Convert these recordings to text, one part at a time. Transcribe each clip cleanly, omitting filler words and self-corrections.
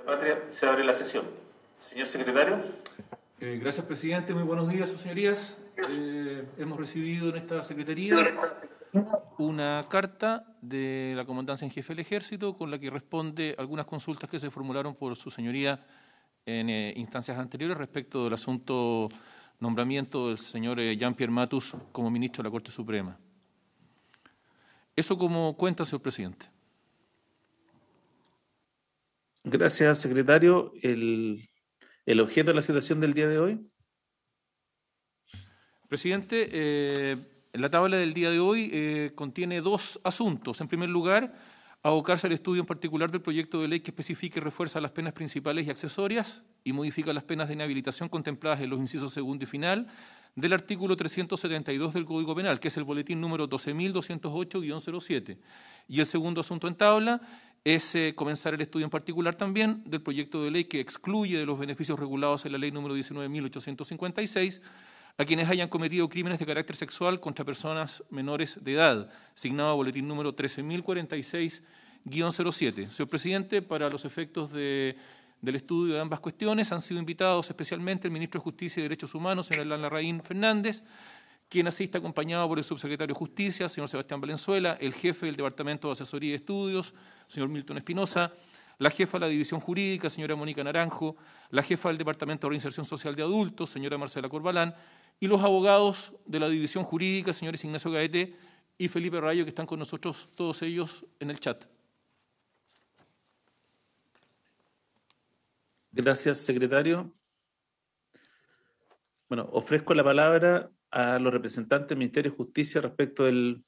Patria, se abre la sesión. Señor secretario. Gracias, presidente. Muy buenos días, sus señorías. Hemos recibido en esta secretaría una carta de la Comandancia en Jefe del Ejército con la que responde algunas consultas que se formularon por su señoría en instancias anteriores respecto del asunto nombramiento del señor Jean-Pierre Matus como ministro de la Corte Suprema. Eso como cuenta, señor presidente. Gracias, secretario. El objeto de la citación del día de hoy. Presidente, la tabla del día de hoy contiene dos asuntos. En primer lugar, abocarse al estudio en particular del proyecto de ley que especifica y refuerza las penas principales y accesorias y modifica las penas de inhabilitación contempladas en los incisos segundo y final del artículo 372 del Código Penal, que es el boletín número 12.208-07. Y el segundo asunto en tabla es comenzar el estudio en particular también del proyecto de ley que excluye de los beneficios regulados en la ley número 19.856 a quienes hayan cometido crímenes de carácter sexual contra personas menores de edad, signado boletín número 13.046-07. Señor presidente, para los efectos del estudio de ambas cuestiones han sido invitados especialmente el ministro de Justicia y Derechos Humanos, señor Alan Larraín Fernández, quien asiste acompañado por el subsecretario de Justicia, señor Sebastián Valenzuela, el jefe del Departamento de Asesoría y Estudios, señor Milton Espinosa, la jefa de la División Jurídica, señora Mónica Naranjo, la jefa del Departamento de Reinserción Social de Adultos, señora Marcela Corbalán, y los abogados de la División Jurídica, señores Ignacio Gaete y Felipe Rayo, que están con nosotros todos ellos en el chat. Gracias, secretario. Bueno, ofrezco la palabra a los representantes del Ministerio de Justicia respecto del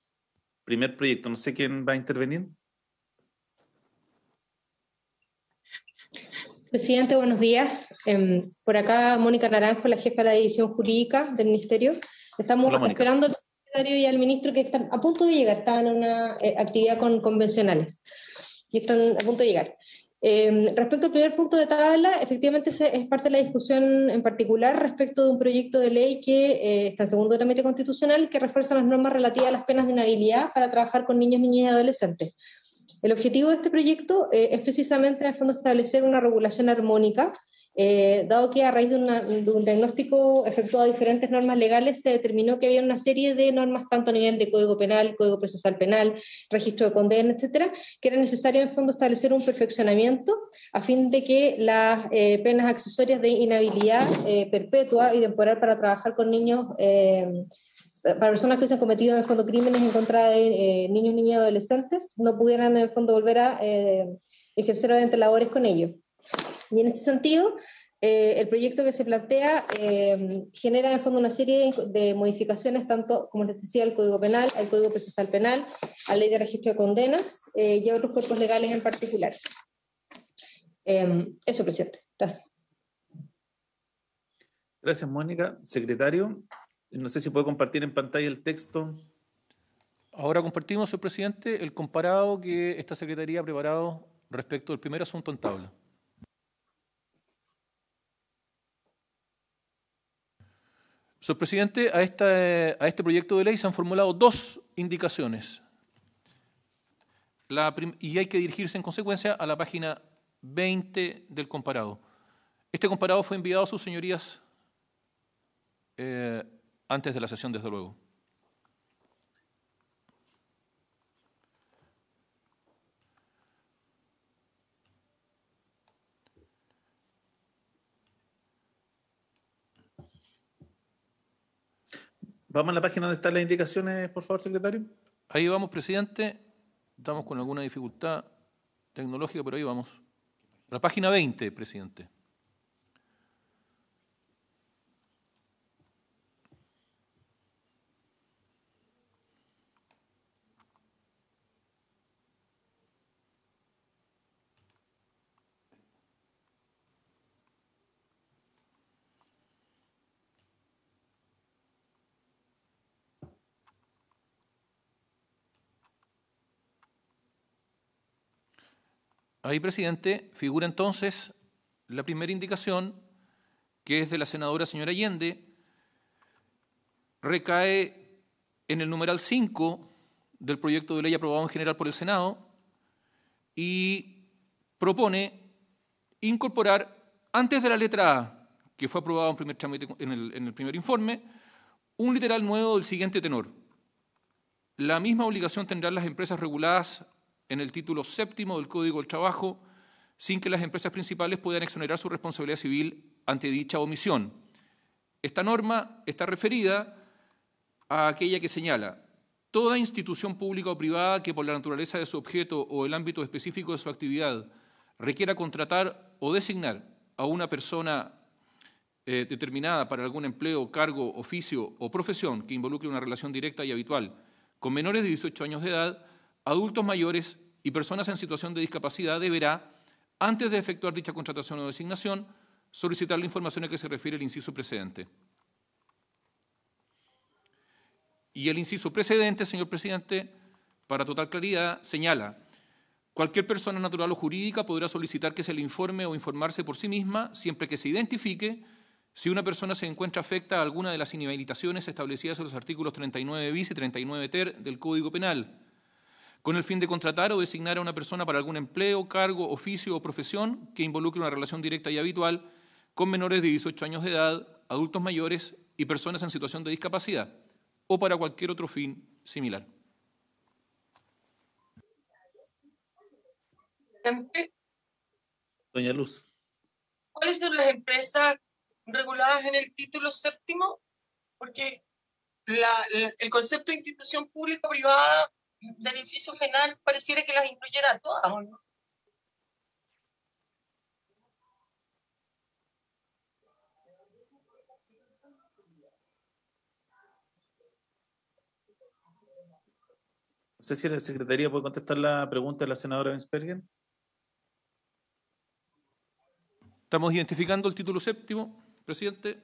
primer proyecto. No sé quién va a intervenir. Presidente, buenos días. Por acá, Mónica Naranjo, la jefa de la División Jurídica del Ministerio. Estamos esperando al secretario y al ministro que están a punto de llegar. Estaban en una actividad con convencionales y están a punto de llegar. Respecto al primer punto de tabla, efectivamente es parte de la discusión en particular respecto de un proyecto de ley que está en segundo trámite constitucional que refuerza las normas relativas a las penas de inhabilidad para trabajar con niños, niñas y adolescentes. El objetivo de este proyecto es precisamente, en el fondo, establecer una regulación armónica, dado que a raíz de un diagnóstico efectuado a diferentes normas legales se determinó que había una serie de normas, tanto a nivel de Código Penal, Código Procesal Penal, registro de condena, etcétera, que era necesario, en el fondo, establecer un perfeccionamiento a fin de que las penas accesorias de inhabilidad perpetua y temporal para trabajar con niños para personas que se han cometido en el fondo crímenes en contra de niños, niñas y adolescentes, no pudieran en el fondo volver a ejercer obviamente labores con ellos. Y en este sentido, el proyecto que se plantea genera en el fondo una serie de modificaciones, tanto, como les decía, al Código Penal, al Código Procesal Penal, a la Ley de Registro de Condenas y a otros cuerpos legales en particular. Eso, presidente. Gracias. Gracias, Mónica. Secretario, no sé si puede compartir en pantalla el texto. Ahora compartimos, señor presidente, el comparado que esta secretaría ha preparado respecto del primer asunto en tabla. Señor presidente, a este proyecto de ley se han formulado dos indicaciones y hay que dirigirse en consecuencia a la página 20 del comparado. Este comparado fue enviado a sus señorías antes de la sesión, desde luego. Vamos a la página donde están las indicaciones, por favor, secretario. Ahí vamos, presidente. Estamos con alguna dificultad tecnológica, pero ahí vamos. La página 20, presidente. Ahí, presidente, figura entonces la primera indicación, que es de la senadora señora Allende, recae en el numeral 5 del proyecto de ley aprobado en general por el Senado y propone incorporar, antes de la letra A, que fue aprobado en primer trámite en el primer informe, un literal nuevo del siguiente tenor. La misma obligación tendrán las empresas reguladas en el título 7º del Código del Trabajo, sin que las empresas principales puedan exonerar su responsabilidad civil ante dicha omisión. Esta norma está referida a aquella que señala: toda institución pública o privada que por la naturaleza de su objeto o el ámbito específico de su actividad requiera contratar o designar a una persona determinada para algún empleo, cargo, oficio o profesión que involucre una relación directa y habitual con menores de 18 años de edad, adultos mayores y personas en situación de discapacidad, deberá, antes de efectuar dicha contratación o designación, solicitar la información a que se refiere el inciso precedente. Y el inciso precedente, señor presidente, para total claridad, señala: cualquier persona natural o jurídica podrá solicitar que se le informe o informarse por sí misma, siempre que se identifique si una persona se encuentra afecta a alguna de las inhabilitaciones establecidas en los artículos 39 bis y 39 ter del Código Penal, con el fin de contratar o designar a una persona para algún empleo, cargo, oficio o profesión que involucre una relación directa y habitual con menores de 18 años de edad, adultos mayores y personas en situación de discapacidad, o para cualquier otro fin similar. Doña Luz. ¿Cuáles son las empresas reguladas en el título 7º? Porque el concepto de institución pública o privada del inciso final pareciera que las incluyera a todas, ¿o no? No sé si la Secretaría puede contestar la pregunta de la senadora Benspergen. Estamos identificando el título 7º, presidente.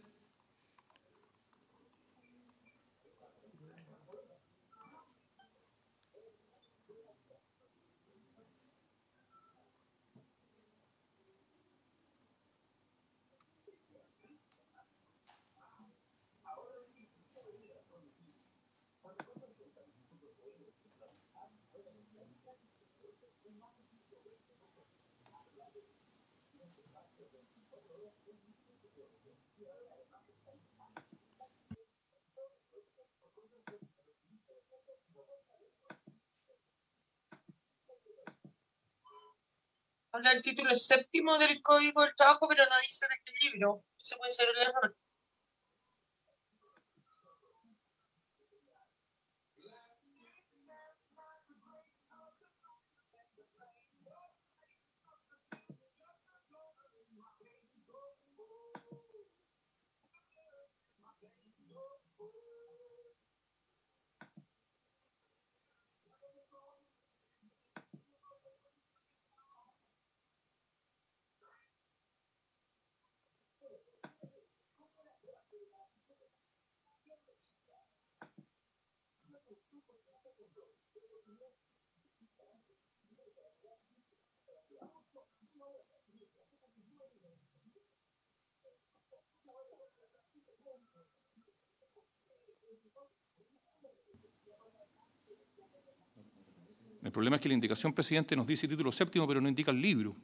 Habla del título 7º del Código del Trabajo, pero no dice de qué libro. Ese puede ser el error. El problema es que la indicación, presidente, nos dice título 7º, pero no indica el libro.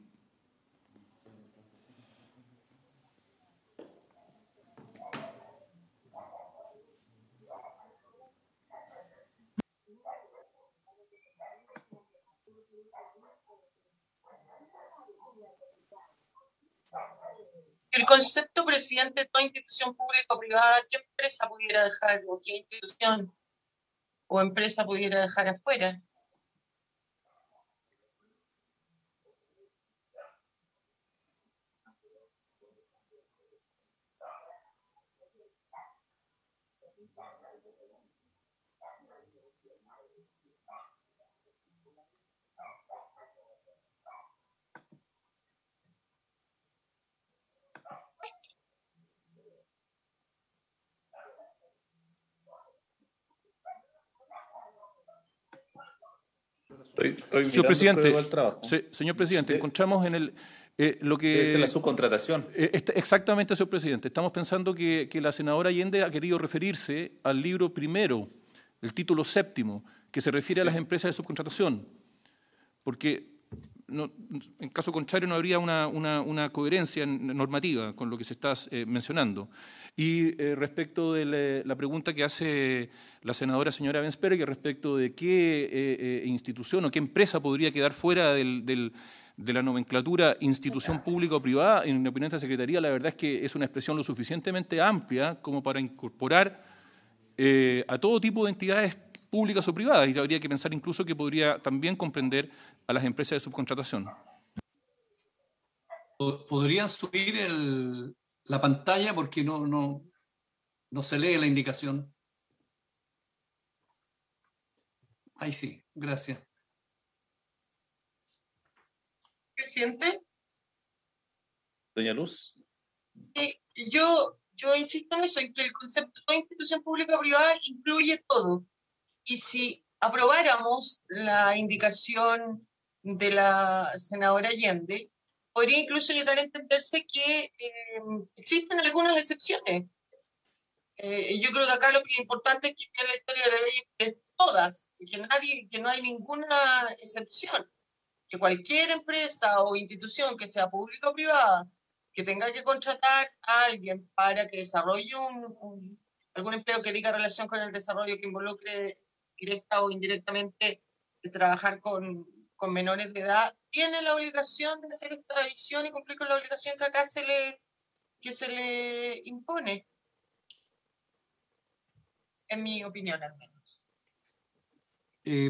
El concepto, presidente, de toda institución pública o privada, ¿qué empresa pudiera dejar o qué institución o empresa pudiera dejar afuera? Señor presidente, señor presidente, encontramos en el lo que es la subcontratación. Exactamente, señor presidente. Estamos pensando que la senadora Allende ha querido referirse al libro primero, el título 7º, que se refiere a las empresas de subcontratación, porque en caso contrario no habría una coherencia normativa con lo que se está mencionando. Y respecto de la pregunta que hace la senadora señora Bensperger respecto de qué institución o qué empresa podría quedar fuera de la nomenclatura institución pública o privada, en mi opinión, esta Secretaría, la verdad es que es una expresión lo suficientemente amplia como para incorporar a todo tipo de entidades públicas o privadas, y habría que pensar incluso que podría también comprender a las empresas de subcontratación. ¿Podrían subir la pantalla porque no se lee la indicación? Ahí sí, gracias. Presidente. Doña Luz. Yo insisto en eso, en que el concepto de institución pública o privada incluye todo. Y si aprobáramos la indicación de la senadora Allende, podría incluso llegar a entenderse que existen algunas excepciones. Yo creo que acá lo que es importante es que en la historia de la ley es todas, que no hay ninguna excepción. Que cualquier empresa o institución que sea pública o privada que tenga que contratar a alguien para que desarrolle algún empleo que diga relación con el desarrollo que involucre directa o indirectamente de trabajar con menores de edad, tiene la obligación de hacer esta revisión y cumplir con la obligación que acá se le impone. En mi opinión, al menos.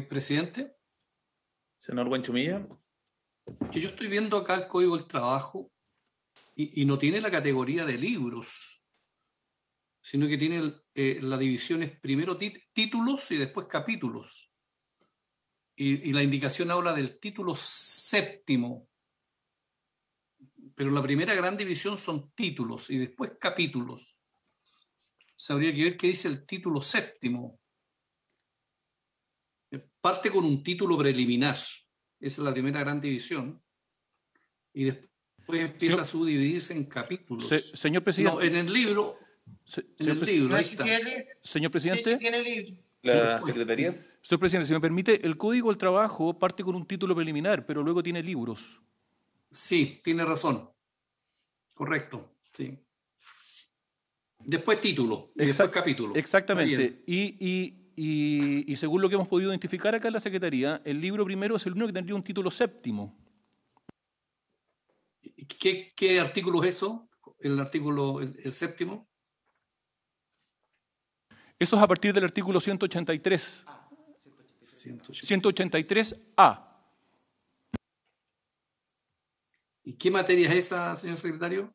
Presidente. Senador Buenchumilla. Que yo estoy viendo acá el Código del Trabajo y no tiene la categoría de libros, sino que tiene la división es primero títulos y después capítulos. Y la indicación habla del título séptimo. Pero la primera gran división son títulos y después capítulos. Habría que ver qué dice el título séptimo. Parte con un título preliminar. Esa es la primera gran división. Y después empieza a subdividirse en capítulos. Señor presidente. No, en el libro. Libro, ahí está. Señor presidente. La Secretaría. Señor presidente, si me permite, el Código del Trabajo parte con un título preliminar, pero luego tiene libros. Sí, tiene razón. Correcto, sí. Después título, y después capítulo. Exactamente. Y según lo que hemos podido identificar acá en la Secretaría, el libro primero es el único que tendría un título séptimo. ¿Qué artículo es eso? El séptimo. Eso es a partir del artículo 183. 183A. ¿Y qué materia es esa, señor secretario?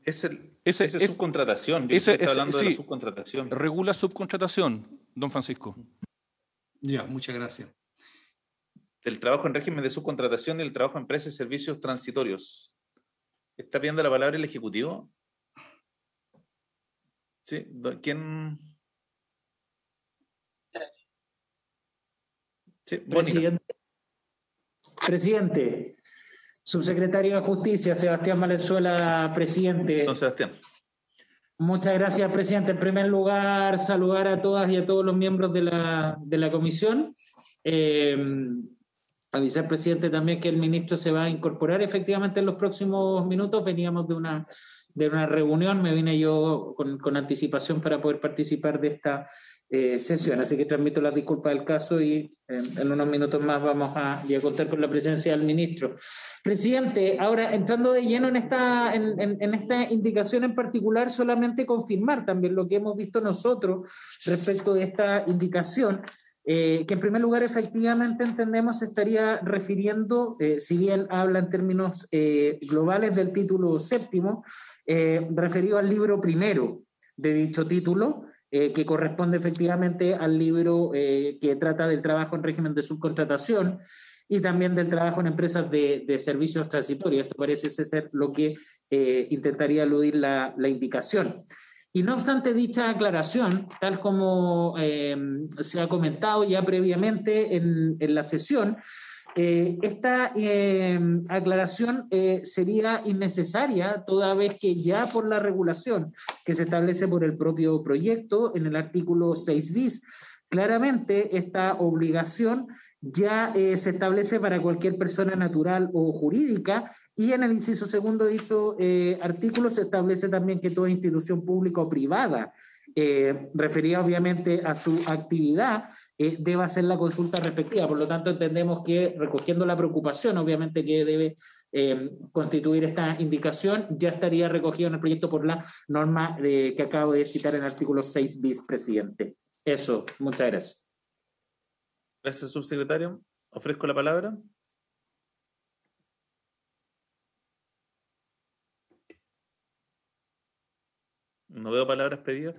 Esa es subcontratación. Está hablando de la subcontratación. Regula subcontratación, don Francisco. Ya, muchas gracias. Del trabajo en régimen de subcontratación y el trabajo en empresas y servicios transitorios. ¿Está pidiendo la palabra el Ejecutivo? Sí, ¿quién? Sí, Presidente, subsecretario de Justicia, Sebastián Valenzuela, presidente. Don Sebastián. Muchas gracias, presidente. En primer lugar, saludar a todas y a todos los miembros de la comisión. Avisar, presidente, también que el ministro se va a incorporar efectivamente en los próximos minutos. Veníamos de una reunión, me vine yo con anticipación para poder participar de esta sesión, así que transmito las disculpas del caso y en unos minutos más vamos a contar con la presencia del ministro. Presidente, ahora entrando de lleno en esta indicación en particular, solamente confirmar también lo que hemos visto nosotros respecto de esta indicación, que en primer lugar efectivamente entendemos se estaría refiriendo, si bien habla en términos globales del título séptimo, referido al libro primero de dicho título, que corresponde efectivamente al libro que trata del trabajo en régimen de subcontratación y también del trabajo en empresas de servicios transitorios. Esto parece ser lo que intentaría aludir la indicación. Y no obstante dicha aclaración, tal como se ha comentado ya previamente en la sesión, esta aclaración sería innecesaria toda vez que ya por la regulación que se establece por el propio proyecto en el artículo 6 bis claramente esta obligación ya se establece para cualquier persona natural o jurídica, y en el inciso segundo de dicho artículo se establece también que toda institución pública o privada referida obviamente a su actividad deba hacer la consulta respectiva. Por lo tanto, entendemos que, recogiendo la preocupación obviamente que debe constituir esta indicación, ya estaría recogido en el proyecto por la norma que acabo de citar en el artículo 6 bis, presidente. Eso, muchas gracias. Gracias, subsecretario. Ofrezco la palabra. No veo palabras pedidas.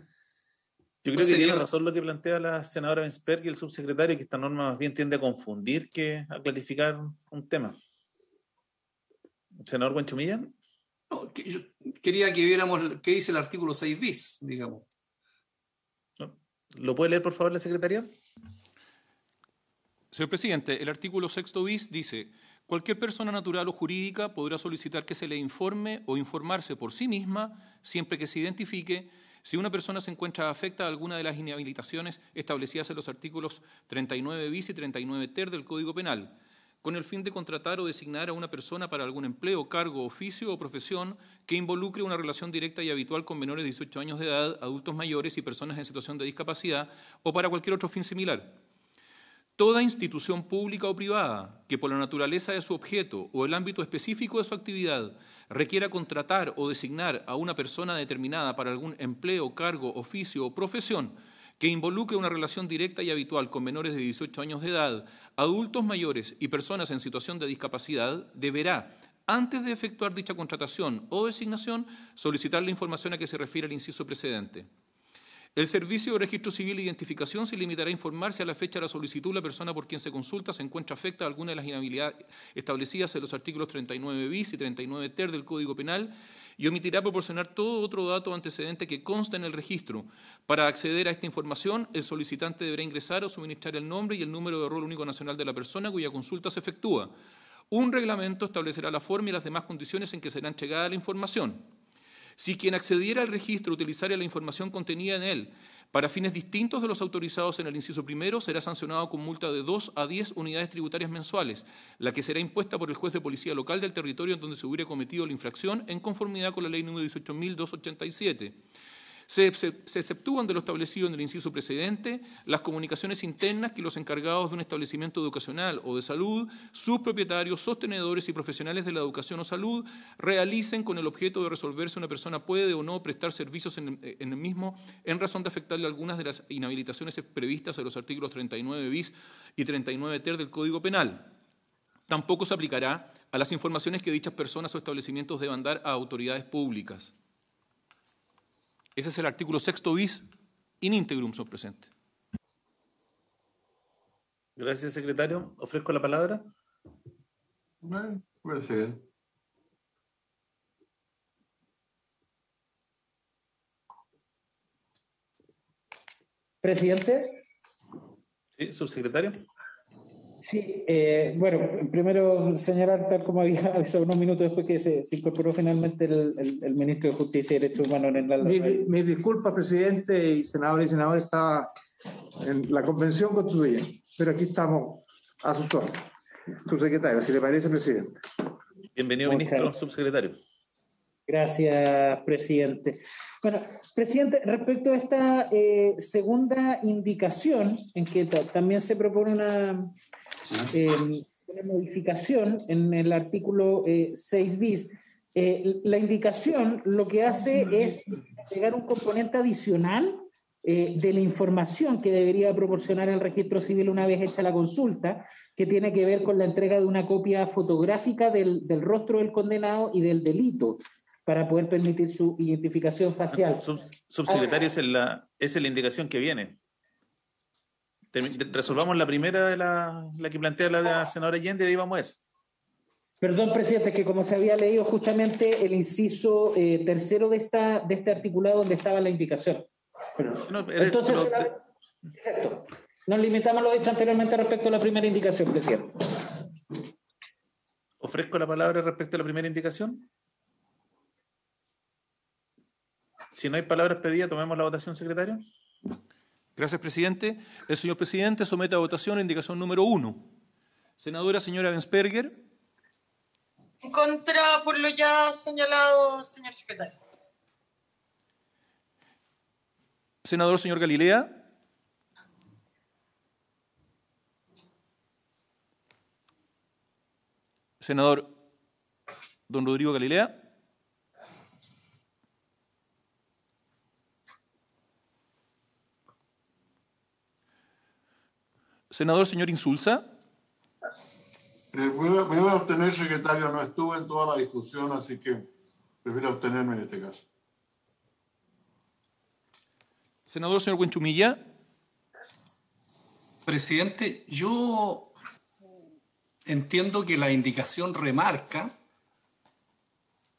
Yo creo que tiene razón lo que plantea la senadora Bensberg y el subsecretario, que esta norma más bien tiende a confundir que a clarificar un tema. Senador Buenchumilla. No, yo quería que viéramos qué dice el artículo 6 bis, digamos. ¿Lo puede leer, por favor, la secretaría? Señor presidente, el artículo 6 bis dice: cualquier persona natural o jurídica podrá solicitar que se le informe o informarse por sí misma, siempre que se identifique, si una persona se encuentra afecta a alguna de las inhabilitaciones establecidas en los artículos 39 bis y 39 ter del Código Penal, con el fin de contratar o designar a una persona para algún empleo, cargo, oficio o profesión que involucre una relación directa y habitual con menores de 18 años de edad, adultos mayores y personas en situación de discapacidad, o para cualquier otro fin similar. Toda institución pública o privada que por la naturaleza de su objeto o el ámbito específico de su actividad requiera contratar o designar a una persona determinada para algún empleo, cargo, oficio o profesión que involucre una relación directa y habitual con menores de 18 años de edad, adultos mayores y personas en situación de discapacidad, deberá, antes de efectuar dicha contratación o designación, solicitar la información a que se refiere el inciso precedente. El Servicio de Registro Civil e Identificación se limitará a informar si a la fecha de la solicitud la persona por quien se consulta se encuentra afecta a alguna de las inhabilidades establecidas en los artículos 39 bis y 39 ter del Código Penal y omitirá proporcionar todo otro dato o antecedente que consta en el registro. Para acceder a esta información, el solicitante deberá ingresar o suministrar el nombre y el número de rol único nacional de la persona cuya consulta se efectúa. Un reglamento establecerá la forma y las demás condiciones en que será entregada la información. Si quien accediera al registro utilizara la información contenida en él para fines distintos de los autorizados en el inciso primero, será sancionado con multa de 2 a 10 unidades tributarias mensuales, la que será impuesta por el juez de policía local del territorio en donde se hubiera cometido la infracción en conformidad con la ley número 18.287. Se exceptúan de lo establecido en el inciso precedente las comunicaciones internas que los encargados de un establecimiento educacional o de salud, sus propietarios, sostenedores y profesionales de la educación o salud realicen con el objeto de resolver si una persona puede o no prestar servicios en el mismo en razón de afectarle algunas de las inhabilitaciones previstas en los artículos 39 bis y 39 ter del Código Penal. Tampoco se aplicará a las informaciones que dichas personas o establecimientos deban dar a autoridades públicas. Ese es el artículo 6 bis in integrum, señor presidente. Gracias, secretario. Ofrezco la palabra. Presidente. Presidente. Sí, subsecretario. Sí, bueno, primero señalar, tal como había avisado unos minutos después que se incorporó finalmente el ministro de Justicia y Derechos Humanos en la... Mis disculpas, presidente y senadores, estaba en la convención constituyente, pero aquí estamos a sus órdenes. Subsecretario, si le parece, presidente. Bienvenido, ministro, subsecretario. Gracias, presidente. Bueno, presidente, respecto a esta segunda indicación, en que también se propone una modificación en el artículo 6 bis, la indicación lo que hace es agregar un componente adicional de la información que debería proporcionar el registro civil una vez hecha la consulta, que tiene que ver con la entrega de una copia fotográfica del rostro del condenado y del delito, para poder permitir su identificación facial. Subsecretario, esa es la indicación que viene. Resolvamos la primera, la que plantea la senadora Allende, y ahí vamos a eso. Perdón, presidente, que como se había leído justamente el inciso tercero de este articulado donde estaba la indicación. Entonces, exacto. Nos limitamos a lo dicho anteriormente respecto a la primera indicación, presidente. Ofrezco la palabra respecto a la primera indicación. Si no hay palabras pedidas, tomemos la votación, secretario. Gracias, presidente. El señor presidente somete a votación la indicación número 1. Senadora señora Bensperger. En contra por lo ya señalado, señor secretario. Senador señor Galilea. Senador don Rodrigo Galilea. Senador señor Insulza. Me voy a abstener, secretario. No estuve en toda la discusión, así que prefiero abstenerme en este caso. Senador señor Buenchumilla. Presidente, yo entiendo que la indicación remarca,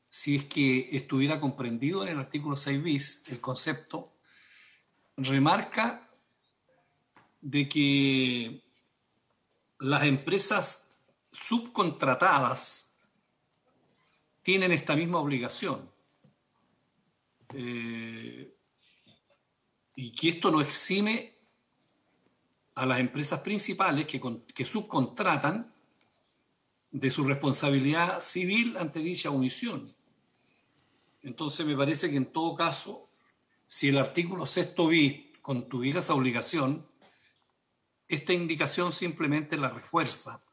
si es que estuviera comprendido en el artículo 6 bis, el concepto, remarca de que las empresas subcontratadas tienen esta misma obligación. Y que esto no exime a las empresas principales que subcontratan de su responsabilidad civil ante dicha omisión. Entonces me parece que en todo caso, si el artículo 6 bis contuviera esa obligación, esta indicación simplemente la refuerza.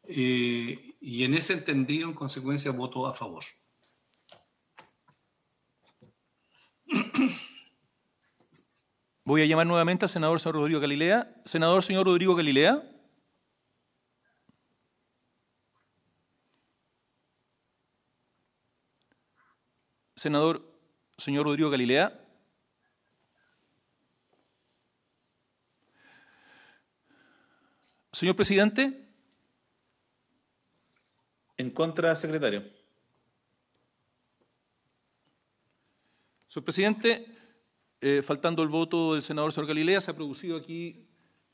Y en ese entendido, en consecuencia, voto a favor. Voy a llamar nuevamente al senador señor Rodrigo Galilea. Senador señor Rodrigo Galilea. Senador señor Rodrigo Galilea. Señor presidente. En contra, secretario. Señor presidente, faltando el voto del senador señor Galilea, se ha producido aquí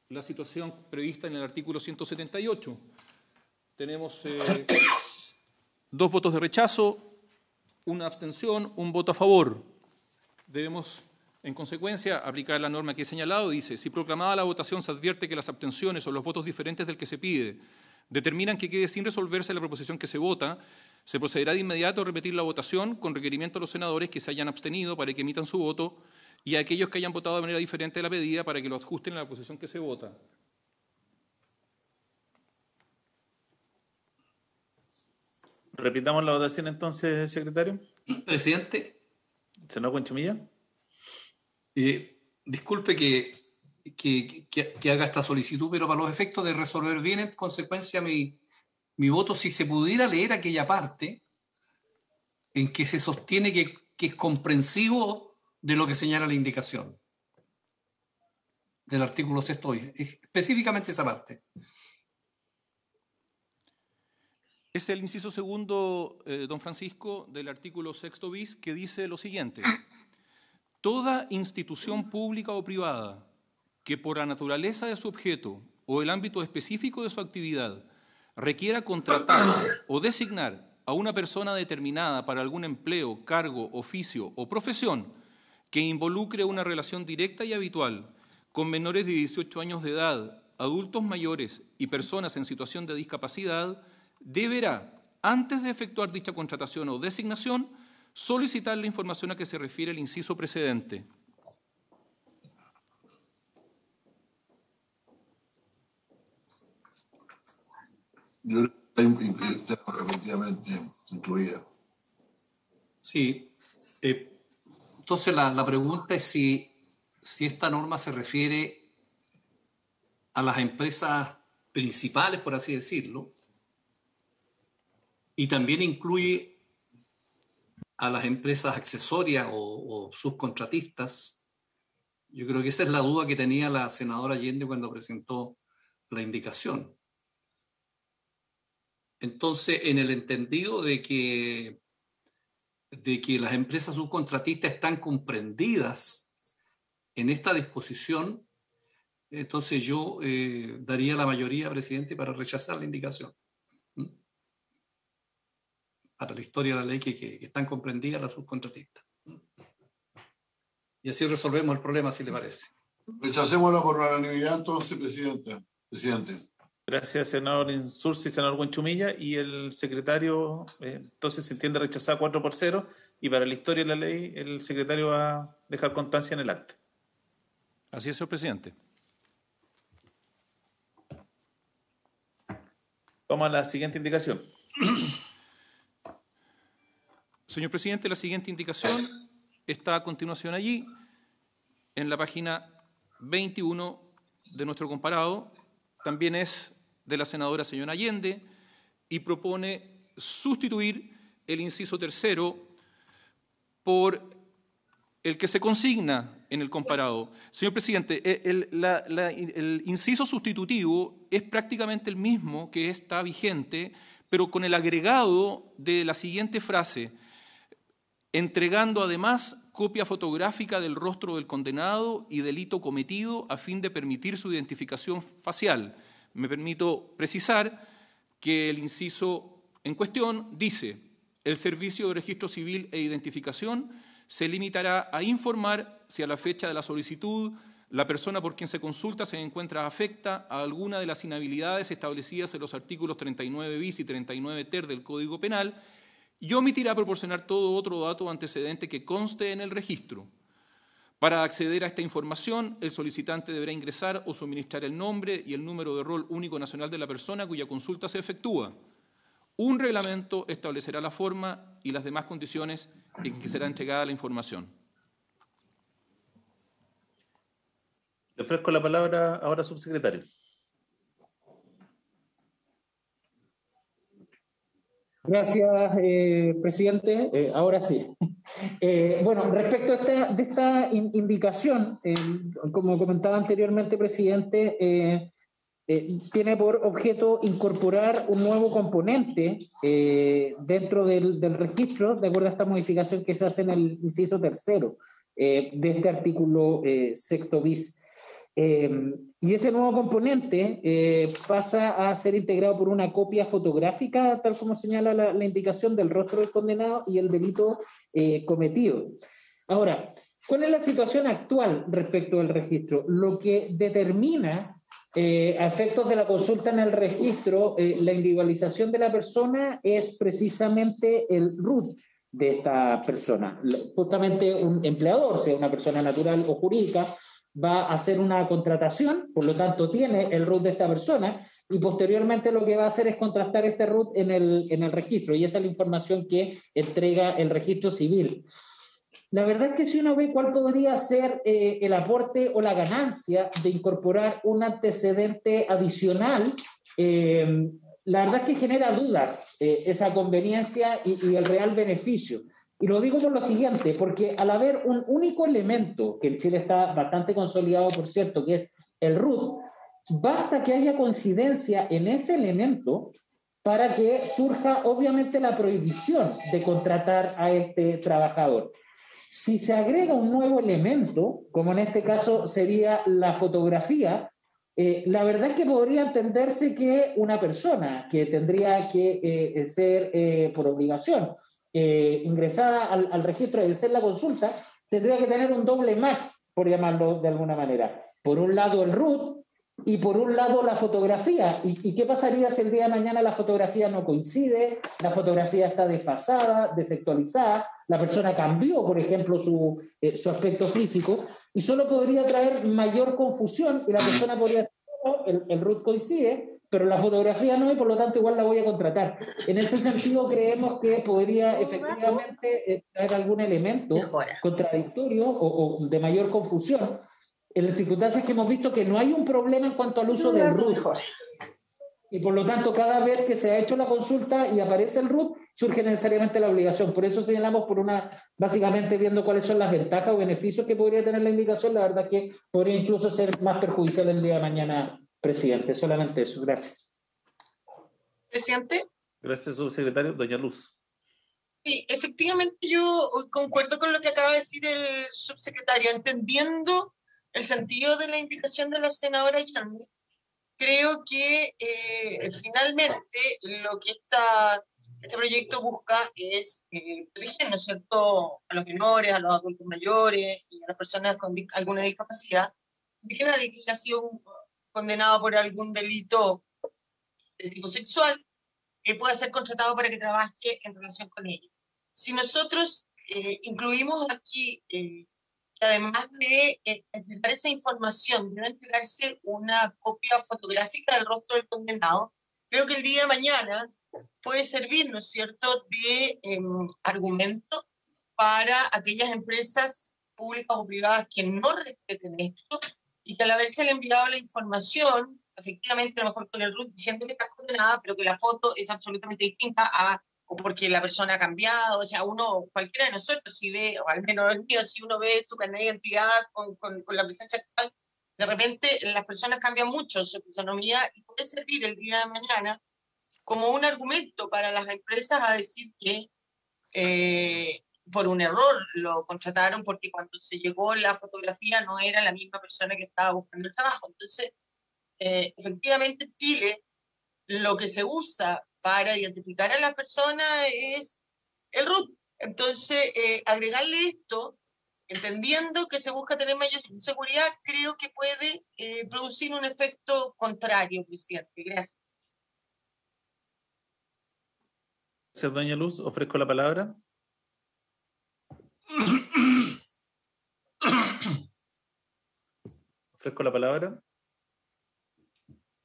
la situación prevista en el artículo 178. Tenemos 2 votos de rechazo, una abstención, un voto a favor. Debemos, en consecuencia, aplicar la norma que he señalado. Dice, si proclamada la votación se advierte que las abstenciones o los votos diferentes del que se pide determinan que quede sin resolverse la proposición que se vota, se procederá de inmediato a repetir la votación con requerimiento a los senadores que se hayan abstenido para que emitan su voto y a aquellos que hayan votado de manera diferente de la pedida para que lo ajusten a la posición que se vota. Repitamos la votación entonces, secretario. Presidente. Senador Buenchumilla. Disculpe que haga esta solicitud, pero para los efectos de resolver bien en consecuencia mi voto, si se pudiera leer aquella parte en que se sostiene que es comprensivo de lo que señala la indicación del artículo 6 bis, específicamente esa parte. Es el inciso segundo, don Francisco, del artículo 6 bis, que dice lo siguiente. Toda institución pública o privada que por la naturaleza de su objeto o el ámbito específico de su actividad requiera contratar o designar a una persona determinada para algún empleo, cargo, oficio o profesión que involucre una relación directa y habitual con menores de 18 años de edad, adultos mayores y personas en situación de discapacidad, deberá, antes de efectuar dicha contratación o designación, solicitar la información a que se refiere el inciso precedente. Yo está efectivamente incluida. Sí. Entonces la pregunta es si esta norma se refiere a las empresas principales, por así decirlo, y también incluye a las empresas accesorias o subcontratistas. Yo creo que esa es la duda que tenía la senadora Allende cuando presentó la indicación. Entonces, en el entendido de que las empresas subcontratistas están comprendidas en esta disposición, entonces yo daría la mayoría, presidente, para rechazar la indicación. Para la historia de la ley que están comprendidas las subcontratistas. Y así resolvemos el problema, si le parece. Rechacémosla por unanimidad, entonces, presidente. Gracias, senador Insulza y senador Buenchumilla. Y el secretario, entonces se entiende rechazada 4-0, y para la historia de la ley, el secretario va a dejar constancia en el acta. Así es, señor presidente. Vamos a la siguiente indicación. Señor presidente, la siguiente indicación está a continuación allí, en la página 21 de nuestro comparado. También es de la senadora señora Allende y propone sustituir el inciso 3 por el que se consigna en el comparado. Señor presidente, el inciso sustitutivo es prácticamente el mismo que está vigente, pero con el agregado de la siguiente frase: entregando además copia fotográfica del rostro del condenado y delito cometido a fin de permitir su identificación facial. Me permito precisar que el inciso en cuestión dice: el Servicio de Registro Civil e Identificación se limitará a informar si a la fecha de la solicitud la persona por quien se consulta se encuentra afecta a alguna de las inhabilidades establecidas en los artículos 39 bis y 39 ter del Código Penal, y omitirá proporcionar todo otro dato o antecedente que conste en el registro. Para acceder a esta información, el solicitante deberá ingresar o suministrar el nombre y el número de rol único nacional de la persona cuya consulta se efectúa. Un reglamento establecerá la forma y las demás condiciones en que será entregada la información. Le ofrezco la palabra ahora, subsecretario. Gracias, presidente. Ahora sí. Bueno, respecto de esta indicación, como comentaba anteriormente, presidente, tiene por objeto incorporar un nuevo componente dentro del registro, de acuerdo a esta modificación que se hace en el inciso 3 de este artículo 6 bis. Y ese nuevo componente pasa a ser integrado por una copia fotográfica, tal como señala la indicación del rostro del condenado y el delito cometido. Ahora, ¿cuál es la situación actual respecto del registro? Lo que determina a efectos de la consulta en el registro la individualización de la persona es precisamente el RUT de esta persona. Justamente un empleador, sea una persona natural o jurídica, va a hacer una contratación, por lo tanto tiene el RUT de esta persona, y posteriormente lo que va a hacer es contrastar este RUT en el registro, y esa es la información que entrega el registro civil. La verdad es que si uno ve cuál podría ser el aporte o la ganancia de incorporar un antecedente adicional, la verdad es que genera dudas esa conveniencia y el real beneficio. Y lo digo por lo siguiente, porque al haber un único elemento, que en Chile está bastante consolidado, por cierto, que es el RUT, basta que haya coincidencia en ese elemento para que surja obviamente la prohibición de contratar a este trabajador. Si se agrega un nuevo elemento, como en este caso sería la fotografía, la verdad es que podría entenderse que una persona que tendría que ser por obligación ingresada al registro de hacer la consulta, tendría que tener un doble match, por llamarlo de alguna manera. Por un lado el RUT y por un lado la fotografía. ¿Y qué pasaría si el día de mañana la fotografía no coincide, la fotografía está desfasada, desactualizada, la persona cambió, por ejemplo, su aspecto físico, y solo podría traer mayor confusión y la persona podría decir, el RUT coincide, pero la fotografía no, y por lo tanto igual la voy a contratar. En ese sentido creemos que podría efectivamente traer algún elemento contradictorio o de mayor confusión. En las circunstancias que hemos visto que no hay un problema en cuanto al uso del RUT. Y por lo tanto, cada vez que se ha hecho la consulta y aparece el RUT, surge necesariamente la obligación. Por eso señalamos básicamente viendo cuáles son las ventajas o beneficios que podría tener la indicación, la verdad que podría incluso ser más perjudicial el día de mañana, presidente. Solamente eso. Gracias. Presidente. Gracias, subsecretario. Doña Luz. Sí, efectivamente yo concuerdo con lo que acaba de decir el subsecretario, entendiendo el sentido de la indicación de la senadora Allende. Creo que finalmente lo que este proyecto busca es proteger, ¿no es cierto?, a los menores, a los adultos mayores y a las personas con alguna discapacidad, de que nadie que haya sido condenado por algún delito de tipo sexual pueda ser contratado para que trabaje en relación con ello. Si nosotros incluimos aquí, además de entregar esa información, debe entregarse una copia fotográfica del rostro del condenado, creo que el día de mañana puede servir, ¿no es cierto?, de argumento para aquellas empresas públicas o privadas que no respeten esto y que al haberse enviado la información, efectivamente, a lo mejor con el RUT diciendo que está condenada, pero que la foto es absolutamente distinta o porque la persona ha cambiado. O sea, cualquiera de nosotros, si ve, o al menos el mío, si uno ve su carnet de identidad con la presencia actual, de repente las personas cambian mucho su fisonomía y puede servir el día de mañana como un argumento para las empresas a decir que por un error lo contrataron porque cuando se llegó la fotografía no era la misma persona que estaba buscando el trabajo. Entonces, efectivamente, en Chile lo que se usa para identificar a la persona es el RUT. Entonces, agregarle esto, entendiendo que se busca tener mayor seguridad, creo que puede producir un efecto contrario, presidente. Gracias. Gracias, doña Luz. Ofrezco la palabra. Ofrezco la palabra.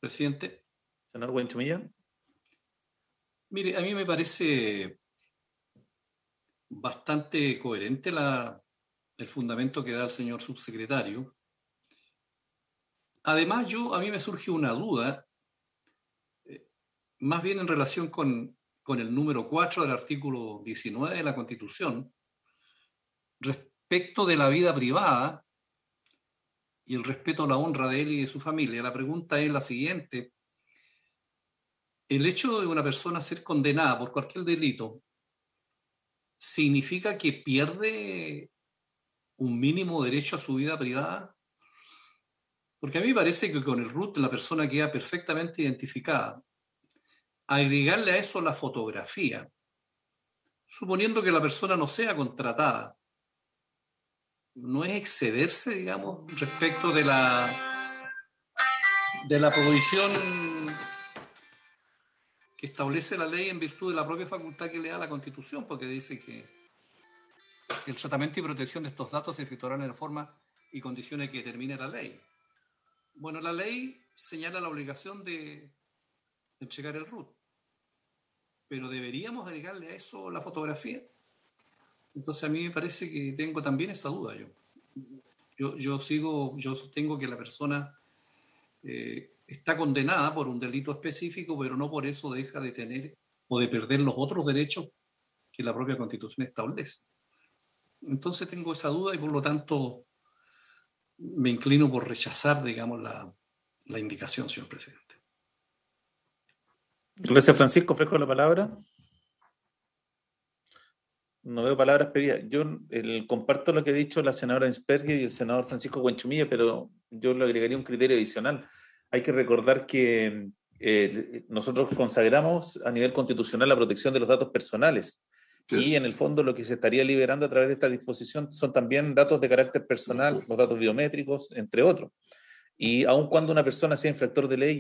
Presidente. Senador Huenchumilla. Mire, a mí me parece bastante coherente el fundamento que da el señor subsecretario. Además, a mí me surge una duda, más bien en relación con el número 4 del artículo 19 de la Constitución, respecto de la vida privada y el respeto a la honra de él y de su familia. La pregunta es la siguiente. ¿El hecho de una persona ser condenada por cualquier delito significa que pierde un mínimo derecho a su vida privada? Porque a mí me parece que con el RUT la persona queda perfectamente identificada. Agregarle a eso la fotografía, suponiendo que la persona no sea contratada, ¿no es excederse, digamos, respecto de la prohibición que establece la ley en virtud de la propia facultad que le da la Constitución? Porque dice que el tratamiento y protección de estos datos se efectuarán en la forma y condiciones que determine la ley. Bueno, la ley señala la obligación de entregar el RUT, pero ¿deberíamos agregarle a eso la fotografía? Entonces a mí me parece que tengo también esa duda. Yo sostengo que la persona está condenada por un delito específico, pero no por eso deja de tener o de perder los otros derechos que la propia Constitución establece. Entonces tengo esa duda y por lo tanto me inclino por rechazar, digamos, la indicación, señor presidente. Gracias, Francisco. Ofrezco la palabra. No veo palabras pedidas. Yo comparto lo que ha dicho la senadora Insperger y el senador Francisco Huenchumilla, pero yo le agregaría un criterio adicional. Hay que recordar que nosotros consagramos a nivel constitucional la protección de los datos personales. Y en el fondo lo que se estaría liberando a través de esta disposición son también datos de carácter personal, los datos biométricos, entre otros. Y aun cuando una persona sea infractor de ley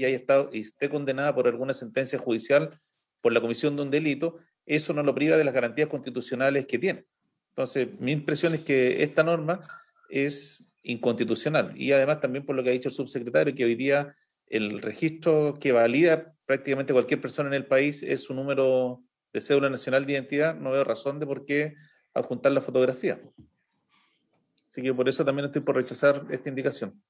y esté condenada por alguna sentencia judicial por la comisión de un delito, eso no lo priva de las garantías constitucionales que tiene. Entonces, mi impresión es que esta norma es inconstitucional. Y además también por lo que ha dicho el subsecretario, que hoy día el registro que valida prácticamente cualquier persona en el país es su número de cédula nacional de identidad. No veo razón de por qué adjuntar la fotografía. Así que por eso también estoy por rechazar esta indicación.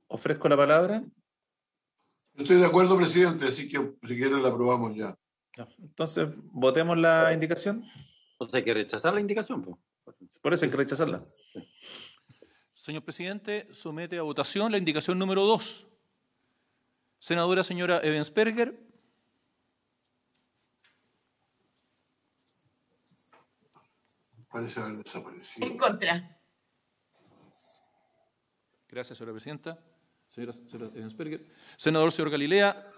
Ofrezco la palabra. Estoy de acuerdo, presidente, así que si quiere la aprobamos ya. Entonces, votemos la indicación. Entonces hay que rechazar la indicación. Por eso hay que rechazarla. Señor presidente, somete a votación la indicación número 2. Senadora señora Ebensperger. Parece haber desaparecido. En contra. Gracias, señora presidenta. Señora Ebensperger. Senador señor Galilea.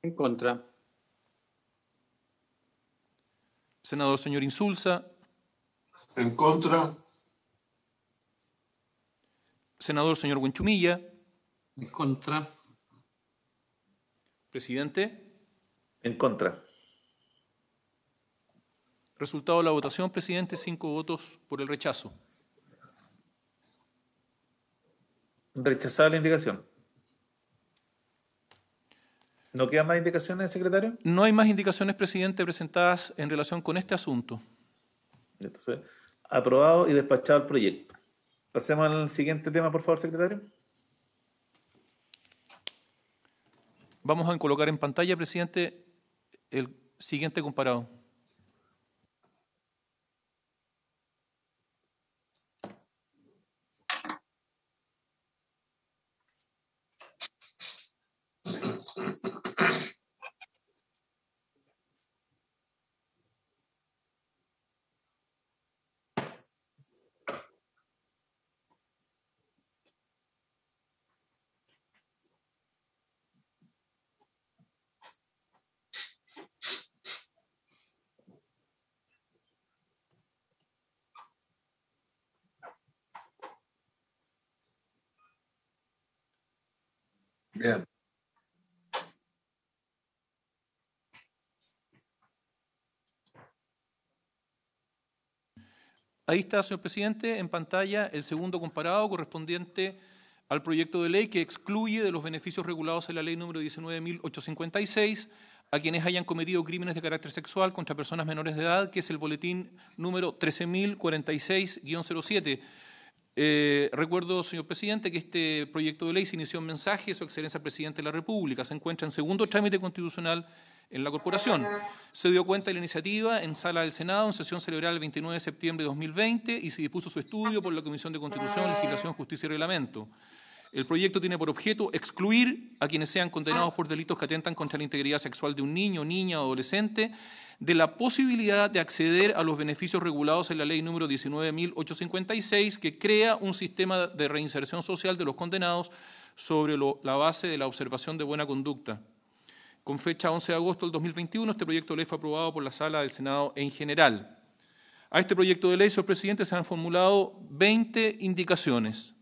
En contra. Senador señor Insulza. En contra. Senador señor Buenchumilla. En contra. Presidente. En contra. Resultado de la votación, presidente, 5 votos por el rechazo. Rechazada la indicación. ¿No quedan más indicaciones, secretario? No hay más indicaciones, presidente, presentadas en relación con este asunto. Entonces, aprobado y despachado el proyecto. Pasemos al siguiente tema, por favor, secretario. Vamos a colocar en pantalla, presidente, el siguiente comparado. Bien. Ahí está, señor presidente, en pantalla el segundo comparado correspondiente al proyecto de ley que excluye de los beneficios regulados en la ley número 19.856 a quienes hayan cometido crímenes de carácter sexual contra personas menores de edad, que es el boletín número 13.046-07. Recuerdo, señor presidente, que este proyecto de ley se inició en mensaje de su excelencia el presidente de la República. Se encuentra en segundo trámite constitucional en la corporación. Se dio cuenta de la iniciativa en sala del Senado en sesión celebrada el 29 de septiembre de 2020 y se dispuso su estudio por la Comisión de Constitución, Legislación, Justicia y Reglamento. El proyecto tiene por objeto excluir a quienes sean condenados por delitos que atentan contra la integridad sexual de un niño, niña o adolescente de la posibilidad de acceder a los beneficios regulados en la ley número 19.856, que crea un sistema de reinserción social de los condenados sobre la base de la observación de buena conducta. Con fecha 11 de agosto del 2021, este proyecto de ley fue aprobado por la Sala del Senado en general. A este proyecto de ley, señor presidente, se han formulado 20 indicaciones.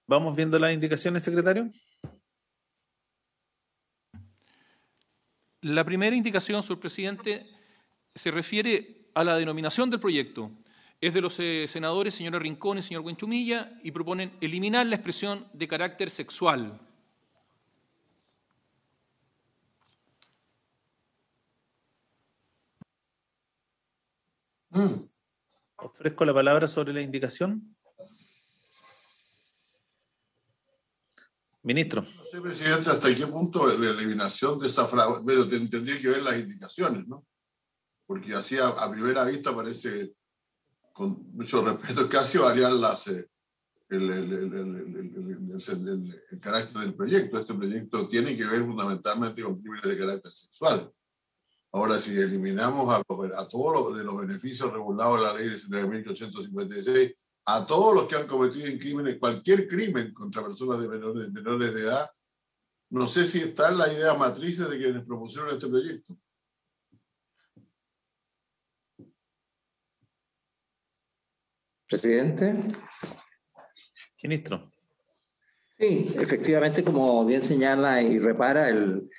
Vamos viendo las indicaciones, secretario. La primera indicación, señor presidente, se refiere a la denominación del proyecto. Es de los senadores señora Rincón y señor Buenchumilla y proponen eliminar la expresión de carácter sexual. Ofrezco la palabra sobre la indicación. Ministro. No sé, presidente, hasta qué punto la eliminación de esa frase, pero tendría que ver las indicaciones, ¿no? Porque así a primera vista parece, con mucho respeto, casi variar el carácter del proyecto. Este proyecto tiene que ver fundamentalmente con crímenes de carácter sexual. Ahora, si eliminamos a todos los beneficios regulados en la ley 19.856, a todos los que han cometido crímenes, cualquier crimen contra personas de menores de edad, no sé si está en la idea matriz de quienes propusieron este proyecto. Presidente. Ministro. Sí, efectivamente, como bien señala y repara el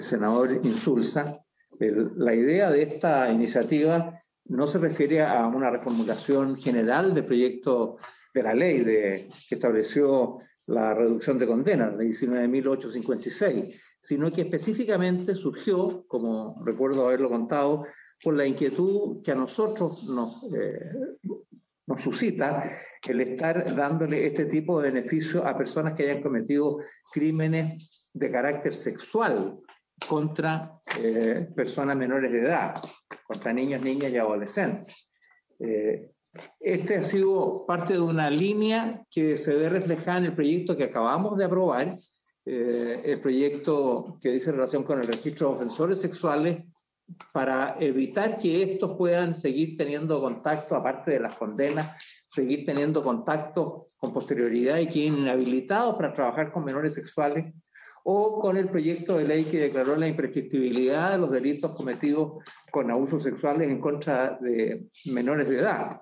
senador Insulza, la idea de esta iniciativa no se refiere a una reformulación general del proyecto de la ley que estableció la reducción de condenas, la ley 19.856, sino que específicamente surgió, como recuerdo haberlo contado, por la inquietud que a nosotros nos suscita el estar dándole este tipo de beneficio a personas que hayan cometido crímenes de carácter sexual contra personas menores de edad, contra niños, niñas y adolescentes. Este ha sido parte de una línea que se ve reflejada en el proyecto que acabamos de aprobar, el proyecto que dice relación con el registro de ofensores sexuales, para evitar que estos puedan seguir teniendo contacto, aparte de las condenas, seguir teniendo contactos con posterioridad y queden inhabilitados para trabajar con menores sexuales, o con el proyecto de ley que declaró la imprescriptibilidad de los delitos cometidos con abusos sexuales en contra de menores de edad.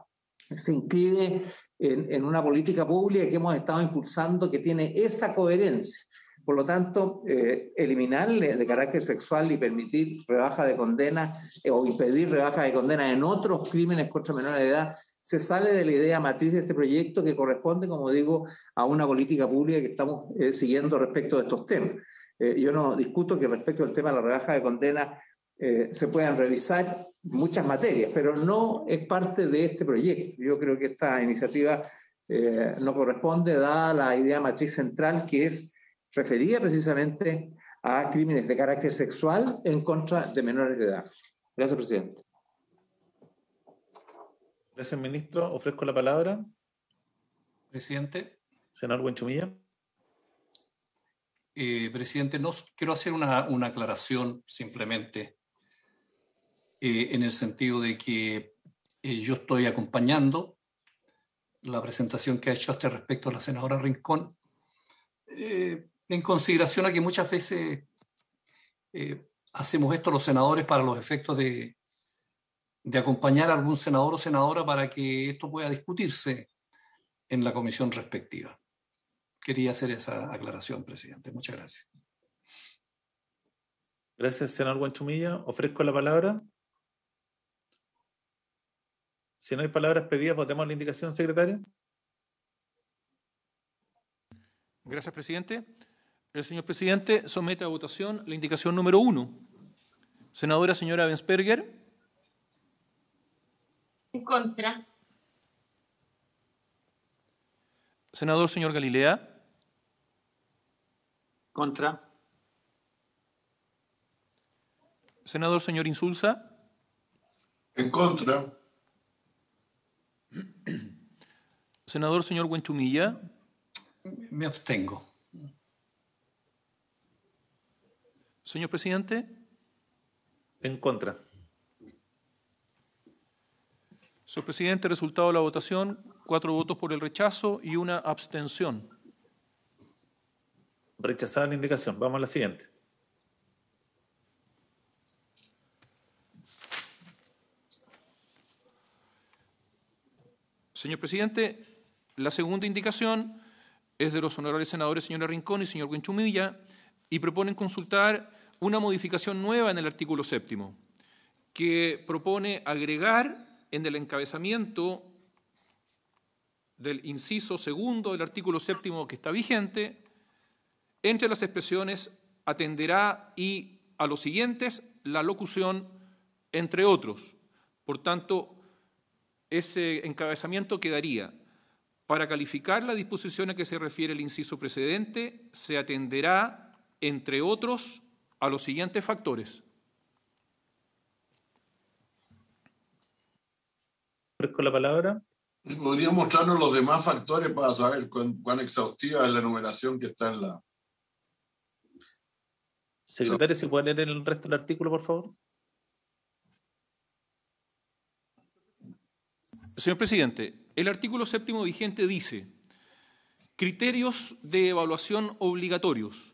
Se inscribe en una política pública que hemos estado impulsando que tiene esa coherencia. Por lo tanto, eliminarle de carácter sexual y permitir rebaja de condena o impedir rebaja de condena en otros crímenes contra menores de edad se sale de la idea matriz de este proyecto, que corresponde, como digo, a una política pública que estamos siguiendo respecto de estos temas. Yo no discuto que respecto al tema de la rebaja de condena se puedan revisar muchas materias, pero no es parte de este proyecto. Yo creo que esta iniciativa no corresponde, dada la idea matriz central, que es referida precisamente a crímenes de carácter sexual en contra de menores de edad. Gracias, presidente. Gracias, ministro. Ofrezco la palabra. Presidente. Senador Buenchumilla. Presidente, quiero hacer una aclaración simplemente en el sentido de que yo estoy acompañando la presentación que ha hecho a este respecto la senadora Rincón, en consideración a que muchas veces hacemos esto los senadores para los efectos de acompañar a algún senador o senadora para que esto pueda discutirse en la comisión respectiva. Quería hacer esa aclaración, presidente. Muchas gracias. Gracias, senador Buenchumilla. Ofrezco la palabra. Si no hay palabras pedidas, votemos la indicación, secretario. Gracias, presidente. El señor presidente somete a votación la indicación número 1. Senadora señora Bensperger. En contra. Senador señor Galilea. Contra. Senador señor Insulza. En contra. Senador señor Buenchumilla. Me abstengo. Señor presidente. En contra. Señor presidente, resultado de la votación, 4 votos por el rechazo y 1 abstención. Rechazada la indicación. Vamos a la siguiente. Señor presidente, la segunda indicación es de los honorables senadores señora Rincón y señor Buenchumilla y proponen consultar una modificación nueva en el artículo 7º, que propone agregar en el encabezamiento del inciso 2 del artículo 7º que está vigente, entre las expresiones atenderá y a los siguientes la locución entre otros. Por tanto, ese encabezamiento quedaría: para calificar la disposición a que se refiere el inciso precedente, se atenderá, entre otros, a los siguientes factores. Ofrezco la palabra. ¿Podría mostrarnos los demás factores para saber cuán exhaustiva es la enumeración que está en la... Secretario, ¿se puede leer el resto del artículo, por favor? Señor presidente, el artículo 7º vigente dice: criterios de evaluación obligatorios.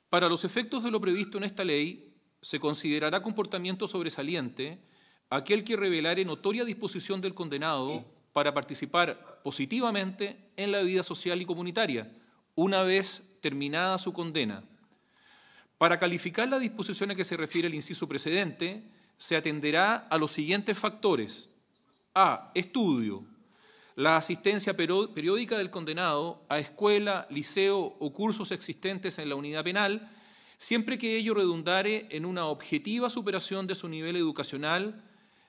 Para los efectos de lo previsto en esta ley, se considerará comportamiento sobresaliente aquel que revelare notoria disposición del condenado para participar positivamente en la vida social y comunitaria, una vez terminada su condena. Para calificar la disposición a que se refiere el inciso precedente, se atenderá a los siguientes factores. A. Estudio. La asistencia periódica del condenado a escuela, liceo o cursos existentes en la unidad penal, siempre que ello redundare en una objetiva superación de su nivel educacional